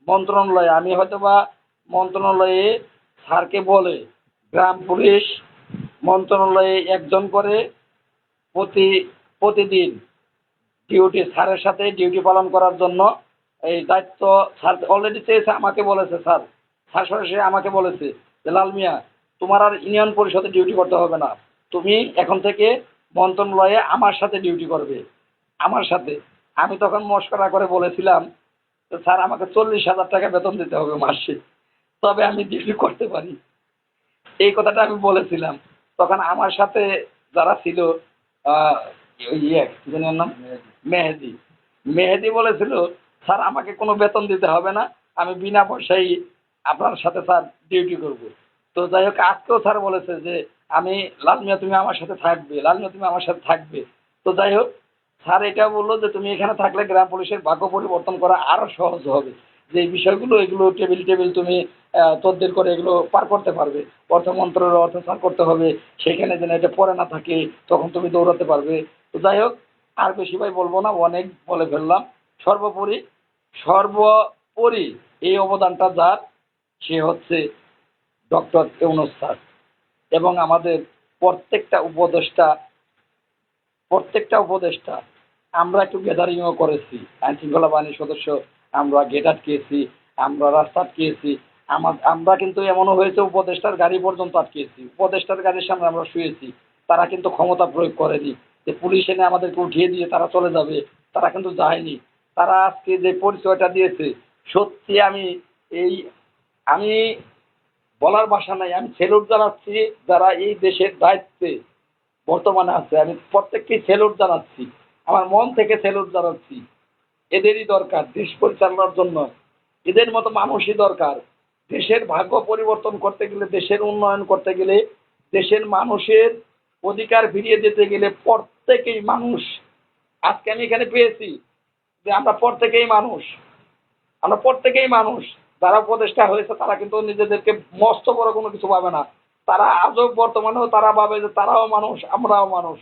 মন্ত্রণালয়ে, আমি হয়তোবা মন্ত্রণালয়ে স্যারকে বলে গ্রাম পুলিশ মন্ত্রণালয়ে একজন করে প্রতিদিন ডিউটি স্যারের সাথে ডিউটি পালন করার জন্য এই দায়িত্ব স্যার অলরেডি চেয়েছে, আমাকে বলেছে স্যার, স্যার সরাসরি আমাকে বলেছে যে লাল মিয়া তোমার আর ইউনিয়ন পরিষদে ডিউটি করতে হবে না, তুমি এখন থেকে মন্ত্রণালয়ে আমার সাথে ডিউটি করবে, আমার সাথে। আমি তখন মস্করা করে বলেছিলাম স্যার আমাকে 40,000 টাকা বেতন দিতে হবে মাসে, তবে আমি ডিউটি করতে পারি, এই কথাটা আমি বলেছিলাম। তখন আমার সাথে যারা ছিল ইয়ে কি জানি ওর নাম, মেহেদি, মেহেদি বলেছিল স্যার আমাকে কোনো বেতন দিতে হবে না, আমি বিনা পয়সায় আপনার সাথে স্যার ডিউটি করব। তো যাই হোক আজকেও স্যার বলেছে যে আমি লাল মিয়া তুমি আমার সাথে থাকবে, লাল মিয়া তুমি আমার সাথে থাকবে। তো যাই হোক স্যার এটা বললো যে তুমি এখানে থাকলে গ্রাম পুলিশের ভাগ্য পরিবর্তন করা আরো সহজ হবে, যে এই বিষয়গুলো এগুলো টেবিল টেবিল তুমি তদবির করে এগুলো পার করতে পারবে, অর্থ মন্ত্রণালয়ের অর্থ ছাড় করতে হবে, সেখানে যেন এটা পড়ে না থাকে, তখন তুমি দৌড়াতে পারবে। তো যাই হোক আর বেশি ভাই বলবো না, অনেক বলে ফেললাম। সর্বোপরি সর্বোপরি এই অবদানটা যার, সে হচ্ছে ডক্টর ইউনূস স্যার, এবং আমাদের প্রত্যেকটা উপদেষ্টা প্রত্যেকটা আমরা একটু গ্যাদারিংও করেছি, আইন শৃঙ্খলা বাহিনীর সদস্য, আমরা গেট আটকিয়েছি, আমরা রাস্তা আটকিয়েছি, আমরা কিন্তু এমনও হয়েছে উপদেষ্টার গাড়ি পর্যন্ত আটকিয়েছি, উপদেষ্টার গাড়ির সামনে আমরা শুয়েছি, তারা কিন্তু ক্ষমতা প্রয়োগ করেনি যে পুলিশ এনে আমাদেরকে উঠিয়ে দিয়ে তারা চলে যাবে, তারা কিন্তু যায়নি। তারা আজকে যে পরিচয়টা দিয়েছে, সত্যি এই আমি বলার ভাষা নাই, আমি সেলুট জানাচ্ছি যারা এই দেশের দায়িত্বে বর্তমানে আছে, আমি প্রত্যেককেই সেলুট জানাচ্ছি, আমার মন থেকে সেলুট জানাচ্ছি। এদেরই দরকার দেশ পরিচালনার জন্য, এদের মতো মানুষই দরকার। দেশের ভাগ্য পরিবর্তন করতে গেলে, দেশের উন্নয়ন করতে গেলে, দেশের মানুষের অধিকার ফিরিয়ে দিতে গেলে প্রত্যেকেই মানুষ। আজকে আমি এখানে পেয়েছি যে আমরা প্রত্যেকেই মানুষ। যারা উপদেষ্টা হয়েছে তারা কিন্তু নিজেদেরকে মস্ত বড় কোনো কিছু ভাবে না, তারা আজও বর্তমানেও তারা ভাবে যে তারাও মানুষ, আমরাও মানুষ,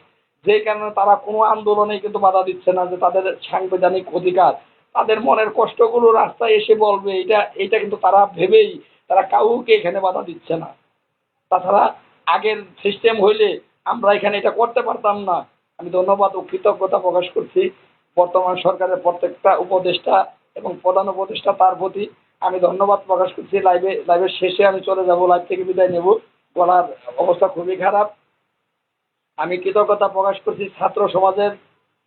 যে কারণে তারা কোনো আন্দোলনে কিন্তু বাধা দিচ্ছে না, যে তাদের সাংবিধানিক অধিকার, তাদের মনের কষ্টগুলো রাস্তায় এসে বলবে, এটা কিন্তু তারা ভেবেই তারা কাউকে এখানে বাধা দিচ্ছে না। তাছাড়া আগের সিস্টেম হইলে আমরা এখানে এটা করতে পারতাম না। আমি ধন্যবাদ ও কৃতজ্ঞতা প্রকাশ করছি বর্তমান সরকারের প্রত্যেকটা উপদেষ্টা এবং প্রধান উপদেষ্টা, তার প্রতি আমি ধন্যবাদ প্রকাশ করছি। লাইভের শেষে আমি চলে যাব, লাইভ থেকে বিদায় নেব, গলার অবস্থা খুবই খারাপ। আমি কৃতজ্ঞতা প্রকাশ করছি ছাত্র সমাজের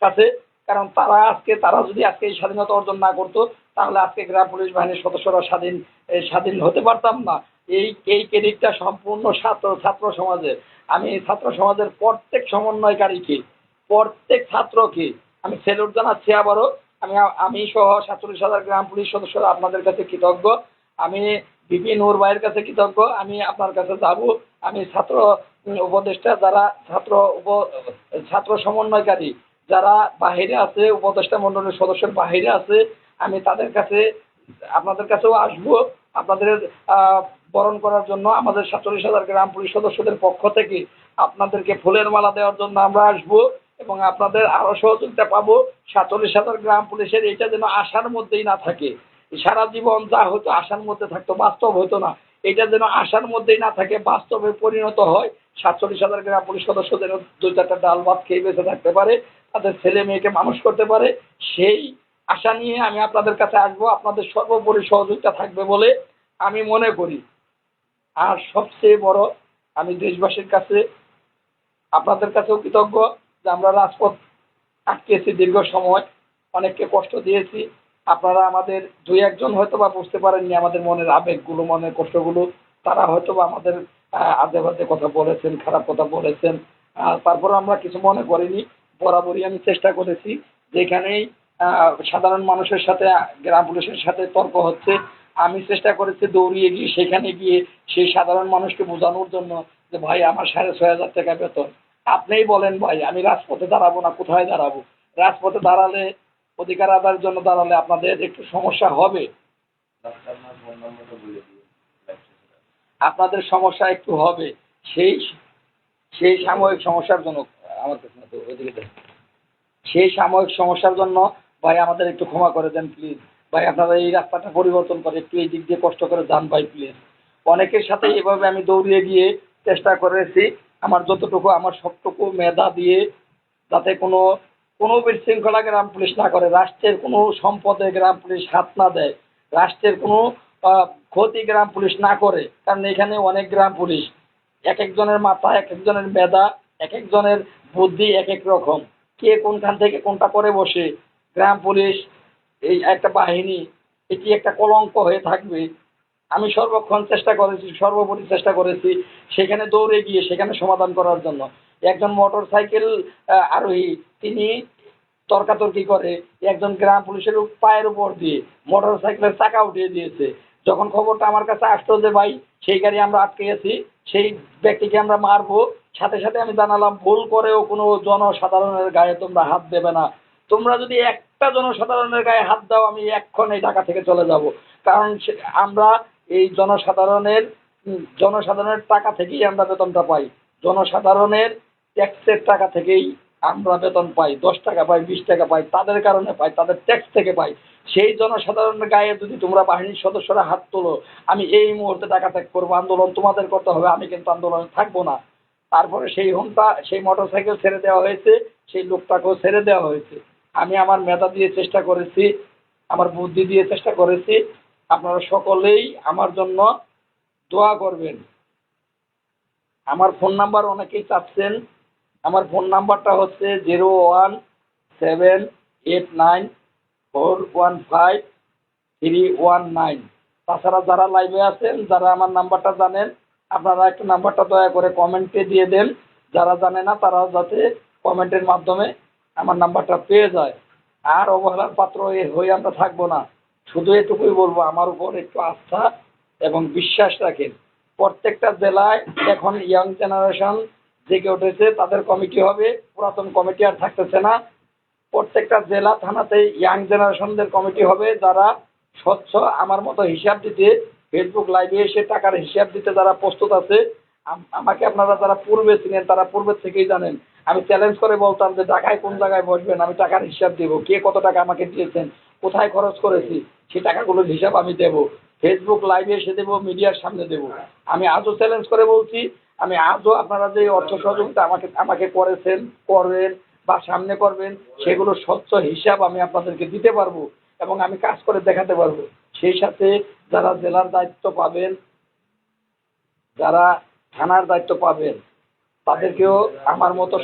কাছে, কারণ তারা যদি আজকে এই স্বাধীনতা অর্জন না করতো, তাহলে আজকে গ্রাম পুলিশ বাহিনীর সদস্যরা স্বাধীন হতে পারতাম না। এই ক্রেডিটটা সম্পূর্ণ ছাত্র সমাজের। আমি ছাত্র সমাজের প্রত্যেক সমন্বয়কারীকে, প্রত্যেক ছাত্রকে আমি স্যালুট জানাচ্ছি আবারও। আমি সহ 47,000 গ্রাম পুলিশ সদস্যরা আপনাদের কাছে কৃতজ্ঞ। আমি বিপি নূর ভাইয়ের কাছে কৃতজ্ঞ। আমি আপনার কাছে যাব, আমি ছাত্র উপদেষ্টা যারা ছাত্র সমন্বয়কারী যারা বাহিরে আছে, উপদেষ্টা মণ্ডলীর সদস্যের বাহিরে আছে, আমি তাদের কাছে আপনাদের কাছেও আসবো, আপনাদের বরণ করার জন্য। আমাদের 47,000 গ্রাম পুলিশ সদস্যদের পক্ষ থেকে আপনাদেরকে ফুলের মালা দেওয়ার জন্য আমরা আসবো, এবং আপনাদের আরো সহযোগিতা পাবো। 47,000 গ্রাম পুলিশের এটা যেন আশার মধ্যেই না থাকে, সারা জীবন যা হতো আশার মধ্যে থাকতো, বাস্তব হতো না, এটা যেন আশার মধ্যেই না থাকে, বাস্তবে পরিণত হয়। 47,000 গ্রাম পুলিশ সদস্য যেন 2-4টা ডাল ভাত খেয়ে বেঁচে থাকতে পারে, তাদের ছেলে মেয়েকে মানুষ করতে পারে, সেই আশা নিয়ে আমি আপনাদের কাছে আসবো। আপনাদের সর্বোপরি সহযোগিতা থাকবে বলে আমি মনে করি। আর সবচেয়ে বড়, আমি দেশবাসীর কাছে, আপনাদের কাছেও কৃতজ্ঞ যে আমরা রাজপথ আটকেছি দীর্ঘ সময়, অনেককে কষ্ট দিয়েছি। আপনারা আমাদের দুই একজন হয়তো বা বুঝতে পারেননি আমাদের মনের আবেগগুলো, মনের কষ্টগুলো। তারা হয়তো বা আমাদের আজে বাজে কথা বলেছেন, খারাপ কথা বলেছেন। তারপরে আমরা কিছু মনে করিনি। বরাবরই আমি চেষ্টা করেছি, যেখানেই সাধারণ মানুষের সাথে গ্রাম পুলিশের সাথে তর্ক হচ্ছে, আমি চেষ্টা করেছি দৌড়িয়ে গিয়ে সেখানে গিয়ে সেই সাধারণ মানুষকে বোঝানোর জন্য যে ভাই আমার 6,500 টাকা বেতন। আপনিই বলেন ভাই, আমি রাজপথে দাঁড়াবো না কোথায় দাঁড়াবো? রাজপথে দাঁড়ালে, অধিকার আদায়ের জন্য দাঁড়ালে আপনাদের একটু সমস্যা হবে। আপনাদের সমস্যা একটু হবে। সেই সেই সাময়িক সমস্যার জন্য আমার কাছে না তো, ওইদিকে দেন। সেই সাময়িক সমস্যার জন্য ভাই আমাদের একটু ক্ষমা করে দেন প্লিজ। ভাই আপনারা এই রাস্তাটা পরিবর্তন করে একটু এই দিক দিয়ে কষ্ট করে যান ভাই প্লিজ। অনেকের সাথে এভাবে আমি দৌড়িয়ে গিয়ে চেষ্টা করেছি আমার যতটুকু, আমার সবটুকু মেধা দিয়ে, যাতে কোনো বিশৃঙ্খলা গ্রাম পুলিশ না করে, রাষ্ট্রের কোনো সম্পদে গ্রাম পুলিশ হাত না দেয়, রাষ্ট্রের কোনো ক্ষতি গ্রাম পুলিশ না করে। কারণ এখানে অনেক গ্রাম পুলিশ, এক একজনের মাথা, এক একজনের মেধা, এক একজনের বুদ্ধি এক এক রকম। কে কোনখান থেকে কোনটা করে বসে। গ্রাম পুলিশ এই একটা বাহিনী, এটি একটা কলঙ্ক হয়ে থাকবে। আমি সর্বক্ষণ চেষ্টা করেছি, সর্বোপরি চেষ্টা করেছি সেখানে দৌড়ে গিয়ে সেখানে সমাধান করার জন্য। একজন মোটর সাইকেল আরোহী, তিনি তর্কাতর্কি করে একজন গ্রাম পুলিশের পায়ের উপর দিয়ে মোটর সাইকেলের চাকা উঠিয়ে দিয়েছে। যখন খবরটা আমার কাছে আসতো যে ভাই সেই গাড়ি আমরা আটকে গেছি, সেই ব্যক্তিকে আমরা মারবো, সাথে সাথে আমি জানালাম ভুল করেও কোনো জনসাধারণের গায়ে তোমরা হাত দেবে না। তোমরা যদি একটা জনসাধারণের গায়ে হাত দাও, আমি এক্ষণ এই ঢাকা থেকে চলে যাব। কারণ আমরা এই জনসাধারণের টাকা থেকেই আমরা বেতনটা পাই। জনসাধারণের ট্যাক্সের টাকা থেকেই আমরা বেতন পাই। 10 টাকা পাই, 20 টাকা পাই, তাদের কারণে পাই, তাদের ট্যাক্স থেকে পাই। সেই জনসাধারণের গায়ে যদি তোমরা বাহিনীর সদস্যরা হাত তোলো, আমি এই মুহূর্তে টাকা ত্যাগ করবো। আন্দোলন তোমাদের করতে হবে, আমি কিন্তু আন্দোলনে থাকবো না। তারপরে সেই মোটর সাইকেল ছেড়ে দেওয়া হয়েছে, সেই লোকটাকেও ছেড়ে দেওয়া হয়েছে। আমি আমার মেধা দিয়ে চেষ্টা করেছি, আমার বুদ্ধি দিয়ে চেষ্টা করেছি। আপনারা সকলেই আমার জন্য দোয়া করবেন। আমার ফোন নাম্বার অনেকেই চাচ্ছেন। আমার ফোন নাম্বারটা হচ্ছে 01789415319। তাছাড়া যারা লাইভে আছেন, যারা আমার নাম্বারটা জানেন, আপনারা একটু নাম্বারটা দয়া করে কমেন্টে দিয়ে দেন। যারা জানে না তারা যাতে কমেন্টের মাধ্যমে আমার নাম্বারটা পেয়ে যায়। আর অবহেলার পাত্র হয়ে আমরা থাকবো না। শুধু এটুকুই বলবো, আমার উপর একটু আস্থা এবং বিশ্বাস রাখেন। প্রত্যেকটা জেলায় এখন ইয়াং জেনারেশন জেগে উঠেছে, তাদের কমিটি হবে। পুরাতন কমিটি আর থাকতেছে না। প্রত্যেকটা জেলা থানাতে ইয়াং জেনারেশনদের কমিটি হবে, যারা স্বচ্ছ আমার মতো হিসাব দিতে, ফেসবুক লাইভে এসে টাকার হিসাব দিতে যারা প্রস্তুত আছে। আমাকে আপনারা যারা পূর্বে ছিলেন তারা পূর্বের থেকেই জানেন। আমি চ্যালেঞ্জ করে বলতাম যে ঢাকায় কোন জায়গায় বসবেন, আমি টাকার হিসাব দেবো, কে কত টাকা আমাকে দিয়েছেন, কোথায় খরচ করেছি, সেই টাকাগুলোর হিসাব আমি দেবো। ফেসবুক লাইভে এসে দেবো, মিডিয়ার সামনে দেবো। আমি আজও চ্যালেঞ্জ করে বলছি, আমি আজও আপনারা যে অর্থ সহযোগিতা আমাকে করেছেন, করবেন বা সামনে করবেন, সেগুলো স্বচ্ছ হিসাব আমি আপনাদেরকে দিতে পারবো এবং আমি কাজ করে দেখাতে পারবো। সেই সাথে যারা জেলার দায়িত্ব পাবেন, যারা থানার দায়িত্ব পাবেন, তাদেরকেও আমার মতো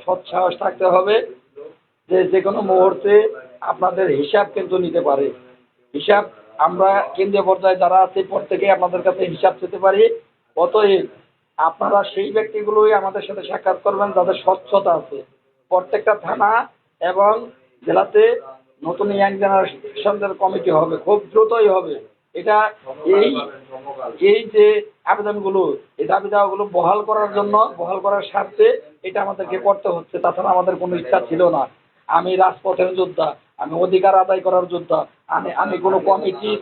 সৎসাহস থাকতে হবে যে যে কোনো মুহূর্তে আপনাদের হিসাব কিন্তু নিতে পারে। হিসাব আমরা কেন্দ্রীয় পর্যায়ে যারা আছে প্রত্যেকেই আপনাদের কাছে হিসাব পেতে পারি। অতএব আপনারা সেই ব্যক্তিগুলোই আমাদের সাথে সাক্ষাৎ করবেন যাদের স্বচ্ছতা আছে। প্রত্যেকটা থানা এবং জেলাতে নতুন ইয়াং জেনারেশনদের কমিটি হবে, খুব দ্রুতই হবে। এটা এই এই যে আবেদনগুলো, এই দাবি দাওয়াগুলো বহাল করার জন্য, বহাল করার স্বার্থে এটা আমাদেরকে করতে হচ্ছে। তাছাড়া আমাদের কোনো ইচ্ছা ছিল না। আমি রাজপথের যোদ্ধা, আমি অধিকার আদায় করার যোদ্ধা। আমি কোনো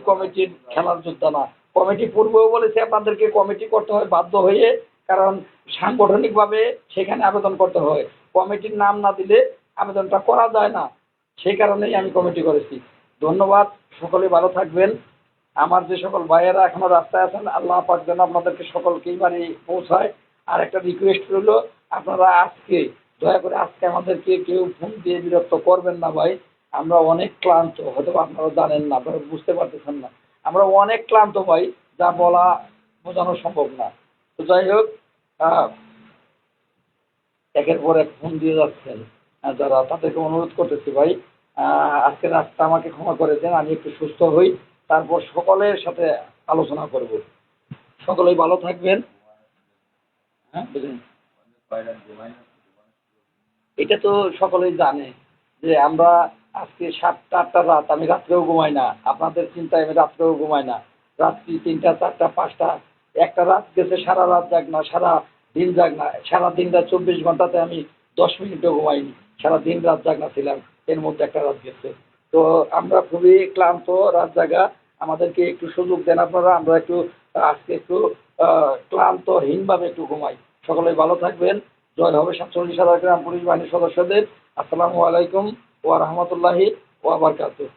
কমিটির খেলার যোদ্ধা না। কমিটি পূর্বেও বলেছে আপনাদেরকে কমিটি করতে হয় বাধ্য হয়ে, কারণ সাংগঠনিকভাবে সেখানে আবেদন করতে হয়। কমিটির নাম না দিলে আবেদনটা করা যায় না। সেই কারণেই আমি কমিটি করেছি। ধন্যবাদ, সকলে ভালো থাকবেন। আমার যে সকল ভাইয়েরা এখনো রাস্তায় আছেন, আল্লাহ পাক যেন আপনাদেরকে সকলকেই বাড়ি পৌঁছায়। আর একটা রিকোয়েস্ট রইল, আপনারা আজকে দয়া করে আজকে আমাদেরকে কেউ ফোন দিয়ে বিরক্ত করবেন না ভাই। আমরা অনেক ক্লান্ত, হয়তো আপনারা জানেন না, আপনারা বুঝতে পারতেছেন না। আমরা অনেক ক্লান্ত ভাই, যা বলা বোঝানো সম্ভব না। তো যাই হোক, একের পর এক ফোন দিয়ে যাচ্ছেন যারা, তাদেরকে অনুরোধ করতেছি ভাই আজকের রাতটা আমাকে ক্ষমা করে দেন, আমি একটু সুস্থ হই, তারপর সকলের সাথে আলোচনা করব। সকলেই ভালো থাকবেন। হ্যাঁ, বুঝলেন? এটা তো সকলেই জানে যে আমরা আজকে 7টা 8টা রাত আমি রাত্রেও ঘুমাই না, আপনাদের চিন্তায় আমি রাত্রেও ঘুমাই না। রাত্রি 3টা 4টা 5টা, একটা রাত গেছে সারা রাত জাগ না, সারা দিন জাগ না, সারা দিনটা 24 ঘন্টাতে আমি 10 মিনিটও ঘুমাইনি, সারা দিন রাত জাগনা ছিলাম, এর মধ্যে একটা রাত গেছে। তো আমরা খুবই ক্লান্ত, রাত জাগা, আমাদেরকে একটু সুযোগ দেন আপনারা, আমরা একটু আজকে একটু ক্লান্তহীনভাবে একটু ঘুমাই। সকলেই ভালো থাকবেন। জয় হবে 47,000 গ্রাম পুলিশ বাহিনীর সদস্যদের। আসসালামু আলাইকুম ওয়া রাহমাতুল্লাহি ওয়া বারাকাতুহু।